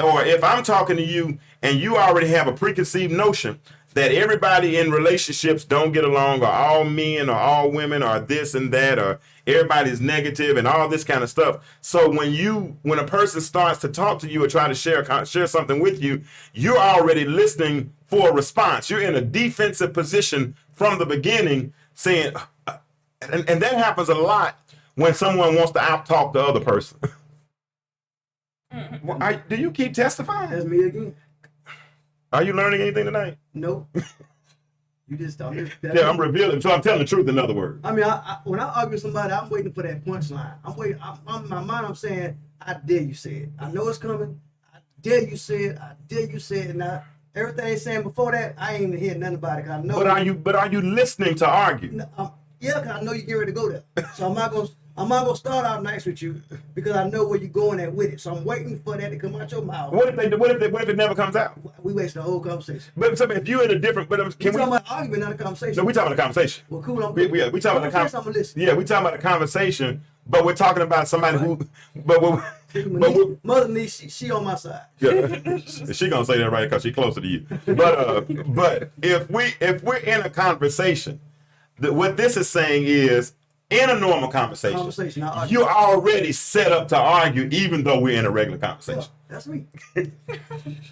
[SPEAKER 2] or if I'm talking to you and you already have a preconceived notion that everybody in relationships don't get along, or all men or all women are this and that, or everybody's negative and all this kind of stuff. So when a person starts to talk to you or try to share something with you, you're already listening for a response. You're in a defensive position from the beginning, saying, and that happens a lot when someone wants to out-talk the other person. Well, do you keep testifying?
[SPEAKER 3] That's me again.
[SPEAKER 2] Are you learning anything tonight?
[SPEAKER 3] Nope.
[SPEAKER 2] I'm revealing. So I'm telling the truth, in other words.
[SPEAKER 3] I mean, when I argue with somebody, I'm waiting for that punchline. I'm waiting. In my mind, I'm saying, I dare you say it. I know it's coming. I dare you say it. I dare you say it. Now, everything they saying before that, I ain't even hear nothing about it. I know.
[SPEAKER 2] But are you listening to argue?
[SPEAKER 3] Yeah, because I know you get ready to go there. So I'm not gonna start out nice with you because I know where you're going at with it. So I'm waiting for that to come out your mouth.
[SPEAKER 2] What if it never comes out?
[SPEAKER 3] We wasted the whole conversation.
[SPEAKER 2] But so if you're in a different,
[SPEAKER 3] We're talking about argument, not a conversation.
[SPEAKER 2] No, we talking about a conversation.
[SPEAKER 3] Well, cool.
[SPEAKER 2] We talking about a conversation.
[SPEAKER 3] I'm gonna listen.
[SPEAKER 2] Yeah, we talking about a conversation, but we're talking about somebody who.
[SPEAKER 3] Mother niece, she on my side.
[SPEAKER 2] Yeah, she gonna say that right because she's closer to you. But if we're in a conversation, what this is saying is in a normal conversation,
[SPEAKER 3] not argue.
[SPEAKER 2] you're already set up to argue, even though we're in a regular
[SPEAKER 3] Yeah,
[SPEAKER 2] conversation.
[SPEAKER 3] that's me.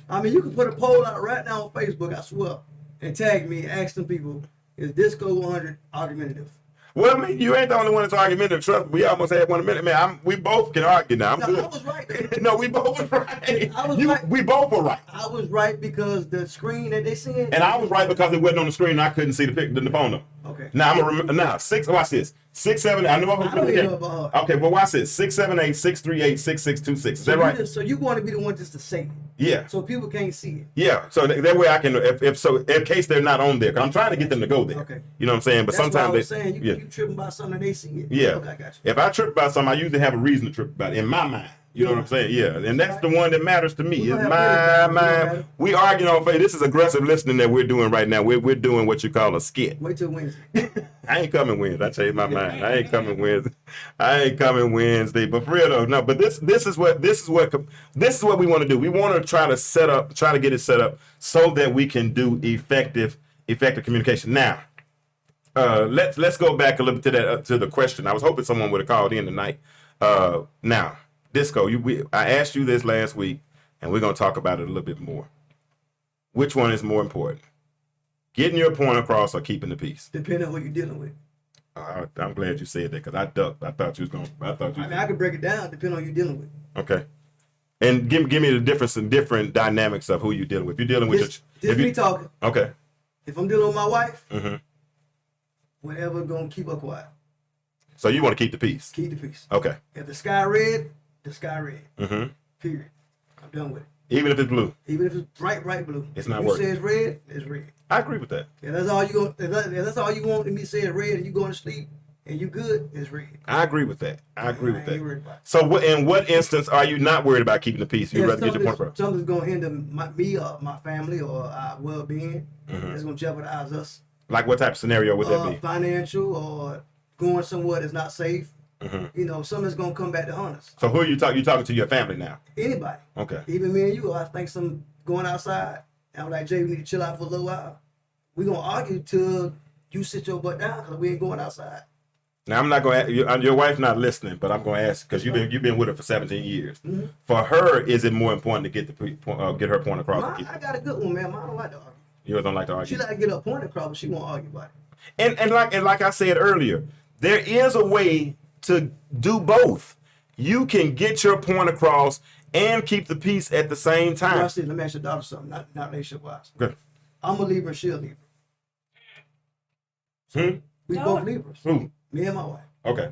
[SPEAKER 3] I mean, you can put a poll out right now on Facebook, I swear, and tag me and ask them people, is Disco 100 argumentative?
[SPEAKER 2] Well, I mean, you ain't the only one that's argumentative. Trust me, we almost had 1 minute. Man, we both can argue now. I'm
[SPEAKER 3] No,
[SPEAKER 2] good.
[SPEAKER 3] I was right.
[SPEAKER 2] No, we both were right.
[SPEAKER 3] I was right.
[SPEAKER 2] We both were right.
[SPEAKER 3] I was right because the screen that they sent.
[SPEAKER 2] And I was right because it wasn't on the screen and I couldn't see the phone number.
[SPEAKER 3] Okay.
[SPEAKER 2] Now, I'm going to remember. Now, watch this. 6, 7, I know I'm
[SPEAKER 3] I don't even know about her.
[SPEAKER 2] Okay, well, watch this. 678 638 6626. Is that right?
[SPEAKER 3] So you want to be the one just to say it.
[SPEAKER 2] Yeah.
[SPEAKER 3] So people can't see it.
[SPEAKER 2] Yeah, so that way I can, in case they're not on there, 'cause I'm trying to get them to go there.
[SPEAKER 3] Okay.
[SPEAKER 2] You know what I'm saying? But
[SPEAKER 3] That's
[SPEAKER 2] sometimes
[SPEAKER 3] what I was saying.
[SPEAKER 2] yeah.
[SPEAKER 3] You tripping about something they see it.
[SPEAKER 2] Yeah.
[SPEAKER 3] Okay, I got you.
[SPEAKER 2] If I trip about something, I usually have a reason to trip about it in my mind. You know what I'm saying? Yeah. And that's the one that matters to me.
[SPEAKER 3] We
[SPEAKER 2] It's
[SPEAKER 3] gonna
[SPEAKER 2] my
[SPEAKER 3] have plenty of
[SPEAKER 2] mind. We arguing on Facebook. This is aggressive listening that we're doing right now. We're doing what you call a skit.
[SPEAKER 3] Wait till Wednesday.
[SPEAKER 2] I ain't coming Wednesday. I changed my mind. I ain't coming Wednesday. But for real though, no. But this is what we want to do. We want to try to get it set up so that we can do effective communication. Now, let's go back a little bit to that to the question. I was hoping someone would have called in tonight. Now, Disco, I asked you this last week, and we're gonna talk about it a little bit more. Which one is more important? Getting your point across or keeping the peace?
[SPEAKER 3] Depending on who you're dealing with.
[SPEAKER 2] I'm glad you said that because I ducked. I thought you was going.
[SPEAKER 3] I could break it down depending on who you're dealing with.
[SPEAKER 2] Okay. And give me the difference and different dynamics of who you're dealing with. If you're dealing with
[SPEAKER 3] this me talking.
[SPEAKER 2] Okay.
[SPEAKER 3] If I'm dealing with my wife,
[SPEAKER 2] Mm-hmm.
[SPEAKER 3] whatever gonna keep her quiet.
[SPEAKER 2] So you want to keep the peace?
[SPEAKER 3] Keep the peace.
[SPEAKER 2] Okay.
[SPEAKER 3] If the sky red, the sky red.
[SPEAKER 2] Mm-hmm.
[SPEAKER 3] Period. I'm done with it.
[SPEAKER 2] Even if it's blue,
[SPEAKER 3] Even if it's bright blue.
[SPEAKER 2] It's not
[SPEAKER 3] if
[SPEAKER 2] working.
[SPEAKER 3] you say it's red, it's red.
[SPEAKER 2] I agree with that.
[SPEAKER 3] If that's all you want, if that's all you want, and me say it's red, and you going to sleep, and you good, it's red.
[SPEAKER 2] I agree with that. I agree with
[SPEAKER 3] ain't
[SPEAKER 2] that.
[SPEAKER 3] worried about it.
[SPEAKER 2] So in what instance are you not worried about keeping the peace? You'd
[SPEAKER 3] If
[SPEAKER 2] rather get your point across.
[SPEAKER 3] something's gonna hinder me or my family or our well-being.
[SPEAKER 2] Mm-hmm.
[SPEAKER 3] It's gonna jeopardize us.
[SPEAKER 2] Like what type of scenario would that be?
[SPEAKER 3] Financial or going somewhere that's not safe.
[SPEAKER 2] Mm-hmm.
[SPEAKER 3] You know, something's gonna come back to haunt us.
[SPEAKER 2] So who are you talking? You talking to your family now?
[SPEAKER 3] Anybody.
[SPEAKER 2] Okay.
[SPEAKER 3] Even me and you, I think some going outside. And I'm like, Jay, we need to chill out for a little while. We gonna argue till you sit your butt down because we ain't going outside.
[SPEAKER 2] Now I'm not going to. Your wife's not listening, but I'm going to ask because you've been with her for 17 years.
[SPEAKER 3] Mm-hmm.
[SPEAKER 2] For her, is it more important to get her point across?
[SPEAKER 3] I got a good one, man. Mine don't like to argue.
[SPEAKER 2] Yours don't like to argue.
[SPEAKER 3] She like to get her point across, but she won't argue about it.
[SPEAKER 2] And like I said earlier, there is a way to do both. You can get your point across and keep the peace at the same time.
[SPEAKER 3] Let me ask your daughter something, not relationship wise.
[SPEAKER 2] Good.
[SPEAKER 3] I'm a Libra, she a Libra. We
[SPEAKER 4] No.
[SPEAKER 3] both Libras.
[SPEAKER 2] Who?
[SPEAKER 3] Me and my wife.
[SPEAKER 2] Okay.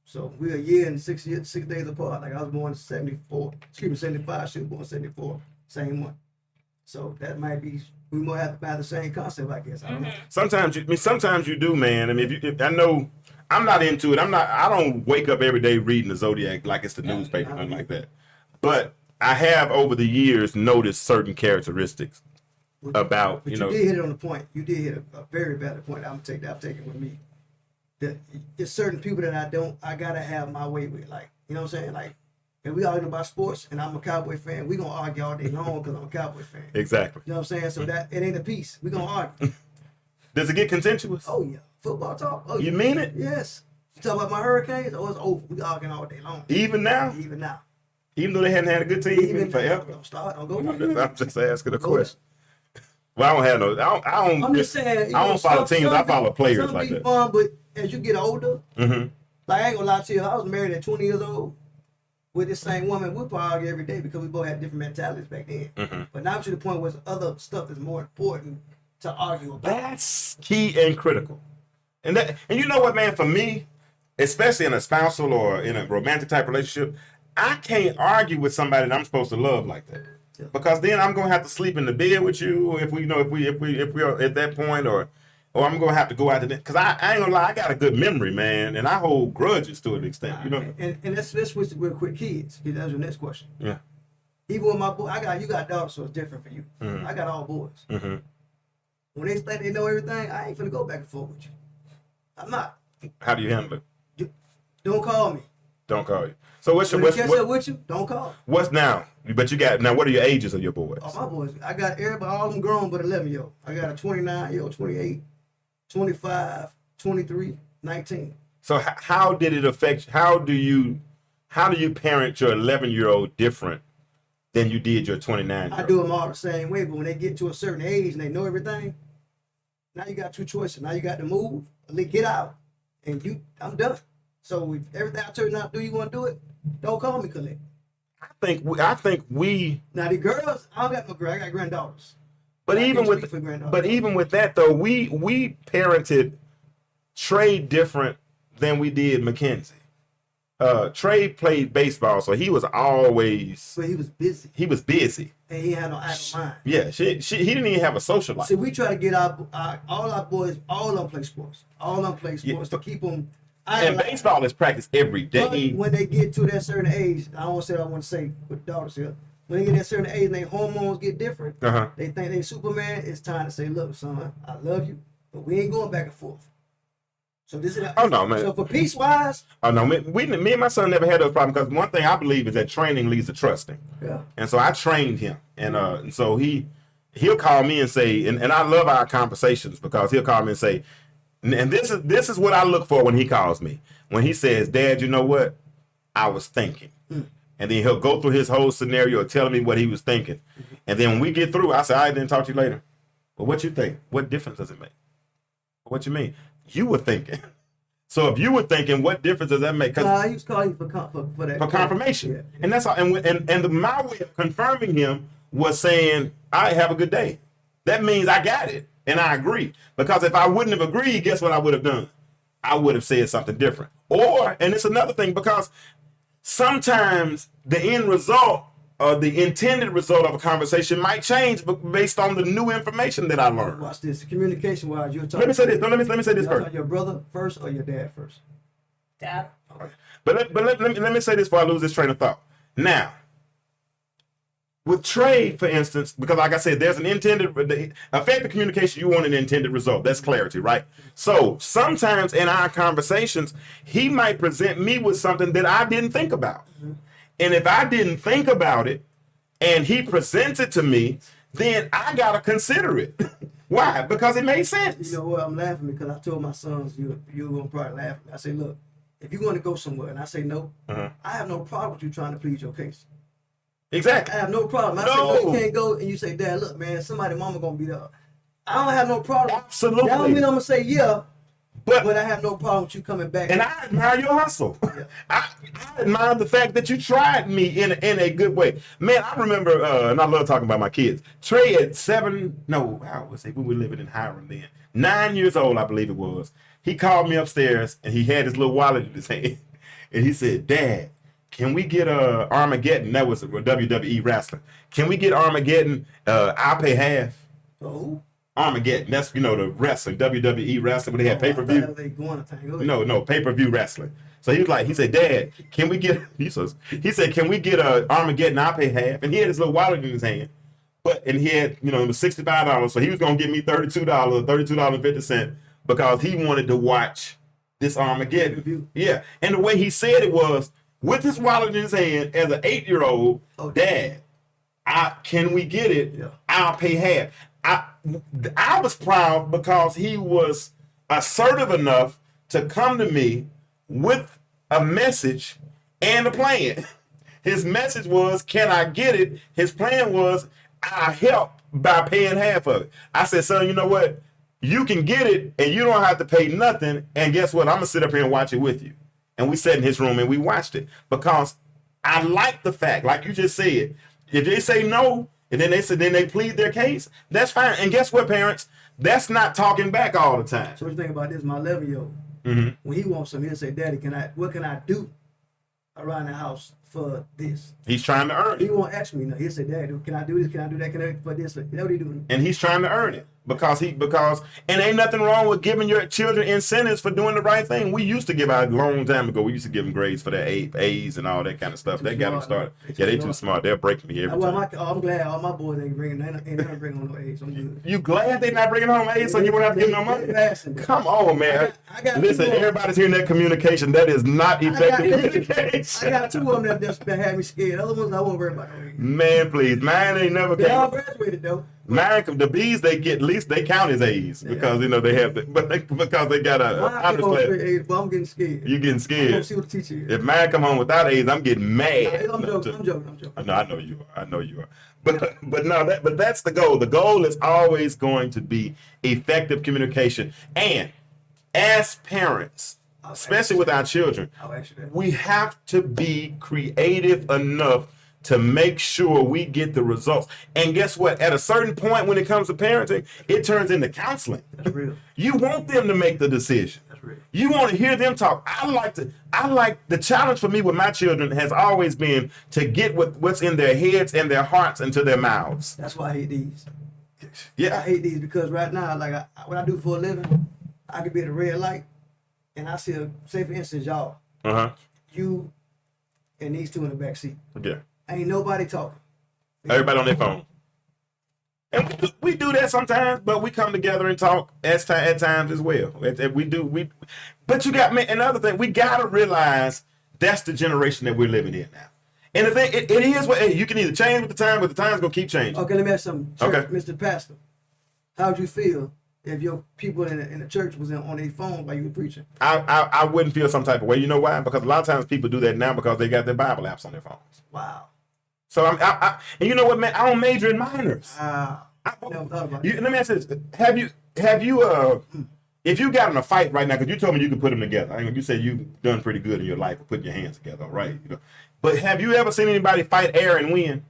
[SPEAKER 3] So we're a year and 6 days apart. Like I was born in 74. Excuse me, 75. She was born in 74. Same one. So that might be, we might have to have the same concept, I guess. I don't know.
[SPEAKER 2] Sometimes you do, man. I mean, if I know I'm not into it. I don't wake up every day reading the Zodiac like it's the newspaper, nothing like that. But I have over the years noticed certain characteristics about,
[SPEAKER 3] But
[SPEAKER 2] you know.
[SPEAKER 3] did hit it on the point. You did hit a very valid point. I'm taking it with me. There's certain people that I gotta have my way with. Like, you know what I'm saying? Like, if we arguing about sports and I'm a Cowboy fan, we gonna argue all day long because I'm a Cowboy fan.
[SPEAKER 2] Exactly.
[SPEAKER 3] You know what I'm saying? So that it ain't a piece. We gonna argue.
[SPEAKER 2] Does it get contentious?
[SPEAKER 3] Oh yeah. Football talk. Oh,
[SPEAKER 2] You
[SPEAKER 3] yeah.
[SPEAKER 2] mean it?
[SPEAKER 3] Yes. You talk about my Hurricanes? Oh, it's over. We arguing all day long.
[SPEAKER 2] Even now?
[SPEAKER 3] Even now.
[SPEAKER 2] Even though they hadn't had a good team
[SPEAKER 3] Even
[SPEAKER 2] forever?
[SPEAKER 3] Don't start. Don't go.
[SPEAKER 2] I'm just asking a
[SPEAKER 3] Go.
[SPEAKER 2] question. Well, I don't have no. I don't.
[SPEAKER 3] I'm just saying.
[SPEAKER 2] I don't follow teams. I follow players
[SPEAKER 3] some
[SPEAKER 2] like
[SPEAKER 3] be
[SPEAKER 2] that.
[SPEAKER 3] fun, but as you get older,
[SPEAKER 2] Mm-hmm.
[SPEAKER 3] like I ain't gonna lie to you, I was married at 20 years old with this same woman. We probably argue every day because we both had different mentalities back then.
[SPEAKER 2] Mm-hmm.
[SPEAKER 3] But now to the point where there's other stuff that's more important to argue about.
[SPEAKER 2] That's key and critical. And you know what, man? For me, especially in a spousal or in a romantic type relationship, I can't argue with somebody that I'm supposed to love like that.
[SPEAKER 3] Yeah.
[SPEAKER 2] Because then I'm gonna have to sleep in the bed with you if we are at that point, or I'm gonna have to go out to that. Because I ain't gonna lie, I got a good memory, man, and I hold grudges to an extent. You know.
[SPEAKER 3] And let's switch real quick. Kids. That's your next question.
[SPEAKER 2] Yeah.
[SPEAKER 3] Even with my boy, you got daughters, so it's different for you.
[SPEAKER 2] Mhm.
[SPEAKER 3] I got all boys.
[SPEAKER 2] Mm-hmm.
[SPEAKER 3] When they think they know everything, I ain't finna go back and forth with you. I'm not.
[SPEAKER 2] How do you handle it?
[SPEAKER 3] Don't call me.
[SPEAKER 2] Don't call you. So what's
[SPEAKER 3] When
[SPEAKER 2] your
[SPEAKER 3] they catch up with you, don't call.
[SPEAKER 2] what's now? But you got now. What are your ages of your boys?
[SPEAKER 3] Oh, my boys. I got everybody, all of them grown but 11-year-old. I got a 29-year-old, 28, 25, 23, 19.
[SPEAKER 2] So how did it affect? How do you parent your 11-year-old different than you did your 29-year-old?
[SPEAKER 3] I do them all the same way, but when they get to a certain age and they know everything, now you got two choices. Now you got to move, or get out, and I'm done. So if everything I turn out to do, you want to do it, don't call me collect.
[SPEAKER 2] I think we.
[SPEAKER 3] Now the girls, I don't got no girl. I got granddaughters.
[SPEAKER 2] But even with that though, we parented Trey different than we did Mackenzie. Trey played baseball, so he was always.
[SPEAKER 3] But he was busy.
[SPEAKER 2] He was busy.
[SPEAKER 3] And he had no idle mind.
[SPEAKER 2] Yeah, he didn't even have a social life.
[SPEAKER 3] See, we try to get all our boys, all of them play sports. All of them play sports to keep them.
[SPEAKER 2] And baseball is practiced every day.
[SPEAKER 3] But when they get to that certain age, I don't want to say what I want to say with daughters here. When they get to that certain age and their hormones get different, they think they Superman. It's time to say, look, son, I love you, but we ain't going back and forth. So this is
[SPEAKER 2] no, man.
[SPEAKER 3] So for peace wise,
[SPEAKER 2] me and my son never had those problems because one thing I believe is that training leads to trusting.
[SPEAKER 3] Yeah.
[SPEAKER 2] And so I trained him, and so he'll call me and say, and I love our conversations because he'll call me and say, and this is what I look for when he calls me. When he says, Dad, you know what? I was thinking. And then he'll go through his whole scenario telling me what he was thinking. And then when we get through, I say, all right, then talk to you later. Well, what you think? What difference does it make? What you mean? You were thinking. So if you were thinking, what difference does that make? Because
[SPEAKER 3] he was calling you for that.
[SPEAKER 2] For confirmation.
[SPEAKER 3] Yeah.
[SPEAKER 2] And that's all. And my way of confirming him was saying, I have a good day. That means I got it. And I agree. Because if I wouldn't have agreed, guess what I would have done? I would have said something different. And it's another thing, because sometimes the end result or the intended result of a conversation might change based on the new information that I learned.
[SPEAKER 3] Watch this. Communication wise, you're talking.
[SPEAKER 2] Let me say this. No, let me say this first.
[SPEAKER 3] Your brother first or your dad first?
[SPEAKER 4] Dad.
[SPEAKER 3] Okay.
[SPEAKER 2] But let me say this before I lose this train of thought. Now, with Trey, for instance, because like I said, there's an effective communication, you want an intended result. That's clarity, right? So sometimes in our conversations, he might present me with something that I didn't think about. And if I didn't think about it and he presents it to me, then I got to consider it. Why? Because it made sense.
[SPEAKER 3] You know what? I'm laughing because I told my sons, you're going to probably laugh. I say, look, if you want to go somewhere, and I say no, I have no problem with you trying to plead your case.
[SPEAKER 2] Exactly.
[SPEAKER 3] I have no problem. I say, no, you can't go. And you say, Dad, look, man, somebody mama going to be there. I don't have no problem.
[SPEAKER 2] Absolutely.
[SPEAKER 3] That don't mean I'm going to say yeah.
[SPEAKER 2] But
[SPEAKER 3] I have no problem with you coming back.
[SPEAKER 2] And I admire your hustle.
[SPEAKER 3] Yeah.
[SPEAKER 2] I admire the fact that you tried me in a good way. Man, I remember, and I love talking about my kids. Trey at how was he? We were living in Hiram then. 9 years old, I believe it was. He called me upstairs, and he had his little wallet in his hand. And he said, Dad, can we get Armageddon? That was WWE wrestling. Can we get Armageddon? I'll pay half.
[SPEAKER 3] Oh.
[SPEAKER 2] Armageddon. That's, the wrestling, WWE wrestling, when they had pay-per-view. No, pay-per-view wrestling. So he said, Dad, can we get, he said, can we get Armageddon? I'll pay half. And he had his little wallet in his hand. And he had, it was $65. So he was going to give me $32.50 because he wanted to watch this Armageddon. Yeah. And the way he said it was, with his wallet in his hand as an 8-year-old, Dad, can we get it? Yeah. I'll pay half. I was proud because he was assertive enough to come to me with a message and a plan. His message was, can I get it? His plan was, I'll help by paying half of it. I said, son, you know what? You can get it and you don't have to pay nothing. And guess what? I'm going to sit up here and watch it with you. And we sat in his room and we watched it because I like the fact, like you just said, if they say no, and then they plead their case, that's fine. And guess what, parents? That's not talking back all the time.
[SPEAKER 3] So what you think about this? My 11-year-old, when he wants something, he'll say, Daddy, what can I do around the house for this?
[SPEAKER 2] He's trying to earn it.
[SPEAKER 3] He won't ask me now. He'll say, Daddy, can I do this? Can I do that? Can I do for this? You know what he doing?
[SPEAKER 2] And he's trying to earn it. Because ain't nothing wrong with giving your children incentives for doing the right thing. We used to give out a long time ago. We used to give them grades for their A's and all that kind of stuff. They got them started. They too smart. They'll break me every time.
[SPEAKER 3] I'm glad all my boys ain't bringing home no A's. I'm good.
[SPEAKER 2] You glad they not bringing home A's so you won't have to give no money? Come on, man. Listen, everybody's hearing that communication. That is not effective communication.
[SPEAKER 3] I got 2 of them that had me scared. Other ones I won't worry about no A's.
[SPEAKER 2] Man, please. Mine ain't never
[SPEAKER 3] They all graduated though.
[SPEAKER 2] Mine, the B's they get, at least they count as A's because they have, because they got a
[SPEAKER 3] Mine
[SPEAKER 2] honors
[SPEAKER 3] come on
[SPEAKER 2] class.
[SPEAKER 3] straight A's, but I'm getting scared.
[SPEAKER 2] You getting
[SPEAKER 3] I'm
[SPEAKER 2] scared.
[SPEAKER 3] gonna see what the teacher is.
[SPEAKER 2] If mine come home without A's, I'm getting mad.
[SPEAKER 3] Nah, I'm joking.
[SPEAKER 2] No, I know you are. I know you are. But that's the goal. The goal is always going to be effective communication. And as parents, especially with our children, we have to be creative enough to make sure we get the results. And guess what? At a certain point when it comes to parenting, it turns into counseling.
[SPEAKER 3] That's real.
[SPEAKER 2] You want them to make the decision.
[SPEAKER 3] That's real.
[SPEAKER 2] You want to hear them talk. I like the challenge for me with my children has always been to get what's in their heads and their hearts into their mouths.
[SPEAKER 3] That's why I hate these.
[SPEAKER 2] Yeah.
[SPEAKER 3] I hate these because right now, like what I do for a living, I could be at a red light and I see say for instance, y'all, you and these two in the back seat.
[SPEAKER 2] Yeah.
[SPEAKER 3] Ain't nobody talking.
[SPEAKER 2] Everybody on their phone. And we do that sometimes, but we come together and talk at times as well. But you got me. Another thing, we gotta realize that's the generation that we're living in now. And the thing, it is what you can either change with the time, but the time's gonna keep changing.
[SPEAKER 3] Okay, let me ask something.
[SPEAKER 2] Okay.
[SPEAKER 3] Mr. Pastor, how'd you feel if your people in the church was on their phone while you were preaching?
[SPEAKER 2] I wouldn't feel some type of way. You know why? Because a lot of times people do that now because they got their Bible apps on their phones.
[SPEAKER 3] Wow.
[SPEAKER 2] So and you know what, man? I don't major in minors.
[SPEAKER 3] I never thought about
[SPEAKER 2] Let me ask you this: Have you if you got in a fight right now? Because you told me you could put them together. I mean, you said you've done pretty good in your life with putting your hands together, all right? But have you ever seen anybody fight air and win?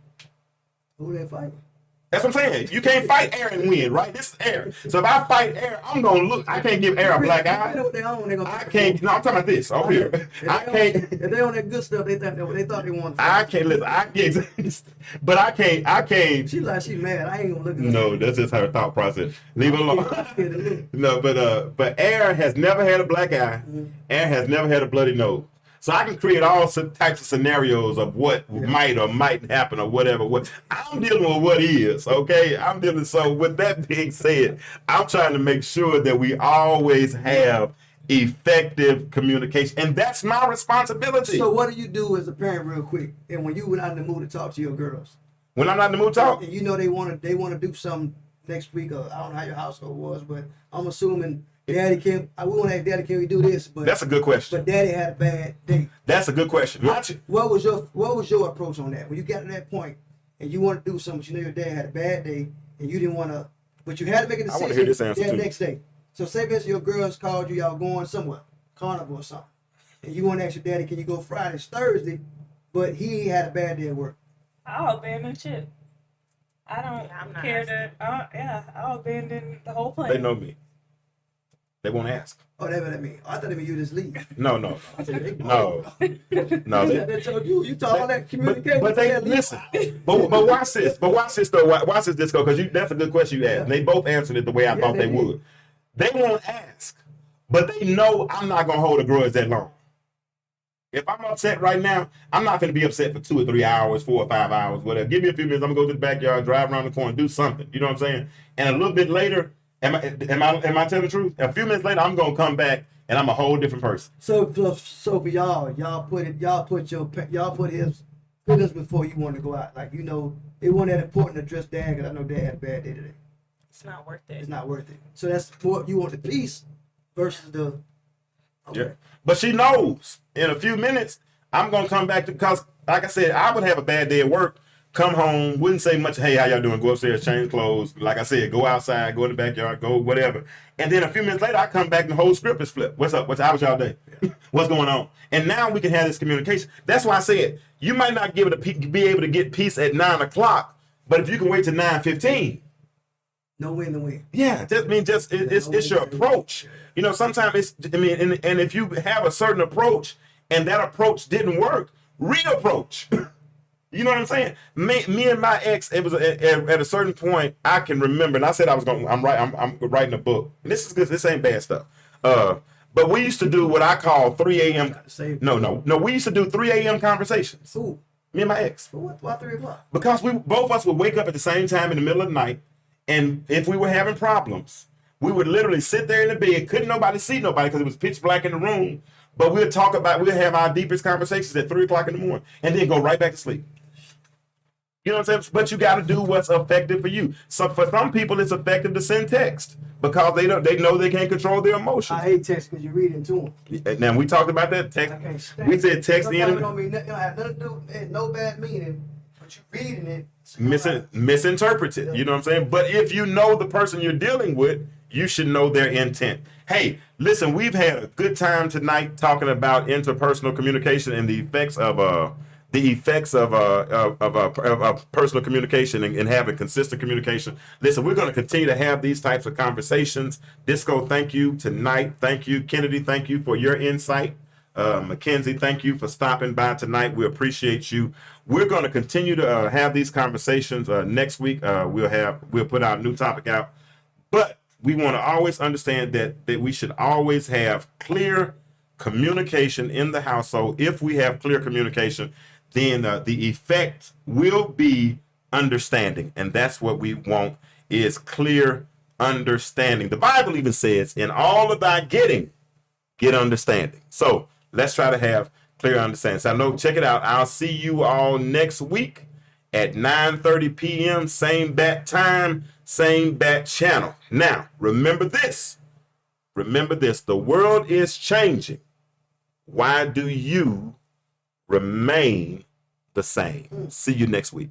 [SPEAKER 3] Who they fighting?
[SPEAKER 2] That's what I'm saying. You can't fight air and win, right? This is air. So if I fight air, I'm gonna look. I can't give air a black eye.
[SPEAKER 3] They know what they own. They gonna
[SPEAKER 2] I can't. No, I'm talking about this over here. I can't.
[SPEAKER 3] If they on that good stuff, they thought they wanted.
[SPEAKER 2] I can't listen. I can't. But I can't.
[SPEAKER 3] She mad. I ain't gonna look at her.
[SPEAKER 2] No, that's just her thought process. Leave it alone. No, but air has never had a black eye. Air has never had a bloody nose. So I can create all types of scenarios of what might or might happen or whatever. What I'm dealing with what is, okay? So with that being said, I'm trying to make sure that we always have effective communication. And that's my responsibility.
[SPEAKER 3] So what do you do as a parent real quick? And when you were not in the mood to talk to your girls?
[SPEAKER 2] When I'm not in the mood to talk?
[SPEAKER 3] And you know they want to do something next week, or I don't know how your household was, but I'm assuming Daddy can. I won't ask Daddy, can we do this? But
[SPEAKER 2] that's a good question.
[SPEAKER 3] But Daddy had a bad day.
[SPEAKER 2] That's a good question.
[SPEAKER 3] What was your approach on that? When you got to that point and you want to do something, but you know your dad had a bad day and you didn't want to, but you had to make a decision.
[SPEAKER 2] I want to hear this answer
[SPEAKER 3] that
[SPEAKER 2] too.
[SPEAKER 3] Next day. So say for instance your girls called you, y'all going somewhere, carnival or something, and you want to ask your daddy, can you go Friday, Thursday, but he had a bad day at work.
[SPEAKER 4] I'll abandon shit. I don't care that. I'll abandon the whole plan.
[SPEAKER 2] They know me. They won't ask.
[SPEAKER 3] Oh, that's what I mean. I thought they mean you just leave.
[SPEAKER 2] No. No.
[SPEAKER 3] They told you. You told all that communication.
[SPEAKER 2] But they listen. But watch this. But watch this though. Watch this disco, because that's a good question you asked. And they both answered it the way I thought they would. They won't ask, but they know I'm not gonna hold a grudge that long. If I'm upset right now, I'm not gonna be upset for 2 or 3 hours, 4 or 5 hours, whatever. Give me a few minutes. I'm gonna go to the backyard, drive around the corner, do something. You know what I'm saying? And a little bit later, am I telling the truth? A few minutes later, I'm gonna come back and I'm a whole different person.
[SPEAKER 3] So for y'all put his feelings before you want to go out. Like, you know, it wasn't that important to address Dad, because I know Dad had a bad day today.
[SPEAKER 4] It's not worth it.
[SPEAKER 3] It's not worth it. So that's what you want, the peace versus the. Okay.
[SPEAKER 2] Yeah. But she knows in a few minutes I'm gonna come back because, like I said, I would have a bad day at work, come home, wouldn't say much. Hey, how y'all doing? Go upstairs, change clothes. Like I said, go outside, go in the backyard, go whatever. And then a few minutes later, I come back and the whole script is flipped. What's up? How was y'all day? What's going on? And now we can have this communication. That's why I said you might not be able to get peace at 9 o'clock, but if you can wait till 9:15.
[SPEAKER 3] No win to win.
[SPEAKER 2] Yeah, it's your approach. You know, sometimes and if you have a certain approach and that approach didn't work, reapproach. You know what I'm saying? Me and my ex, it was at a certain point I can remember, and I said I'm writing a book. And this is good. This ain't bad stuff. But we used to do what I call 3 a.m. No. We used to do 3 a.m. conversations.
[SPEAKER 3] Ooh.
[SPEAKER 2] Me and my ex.
[SPEAKER 3] For what? Why 3 o'clock?
[SPEAKER 2] Because both of us would wake up at the same time in the middle of the night. And if we were having problems, we would literally sit there in the bed. Couldn't nobody see nobody because it was pitch black in the room. But we'll have our deepest conversations at 3 o'clock in the morning and then go right back to sleep. You know what I'm saying? But you got to do what's effective for you. So for some people, it's effective to send text because they know they can't control their emotions.
[SPEAKER 3] I hate text because you read into them.
[SPEAKER 2] Now we talked about that text.
[SPEAKER 3] I can't stand
[SPEAKER 2] We said text the
[SPEAKER 3] Sometimes
[SPEAKER 2] enemy.
[SPEAKER 3] it don't mean nothing. It don't have nothing to do. It no bad meaning, but you reading it. So you
[SPEAKER 2] Misinterpret it. You know what I'm saying? But if you know the person you're dealing with, you should know their intent. Hey, listen, we've had a good time tonight talking about interpersonal communication and the effects of personal communication and having consistent communication. Listen, we're going to continue to have these types of conversations. Disco, thank you tonight. Thank you, Kennedy. Thank you for your insight. Mackenzie, thank you for stopping by tonight. We appreciate you. We're going to continue to have these conversations next week. We'll put our new topic out, but we want to always understand that we should always have clear communication in the household. If we have clear communication, then the effect will be understanding, and that's what we want is clear understanding. The Bible even says, "In all of thy getting, get understanding." So let's try to have clear understanding. So I know, check it out. I'll see you all next week at 9:30 p.m. Same bat time, same bat channel. Now, remember this. The world is changing. Why do you remain the same? See you next week.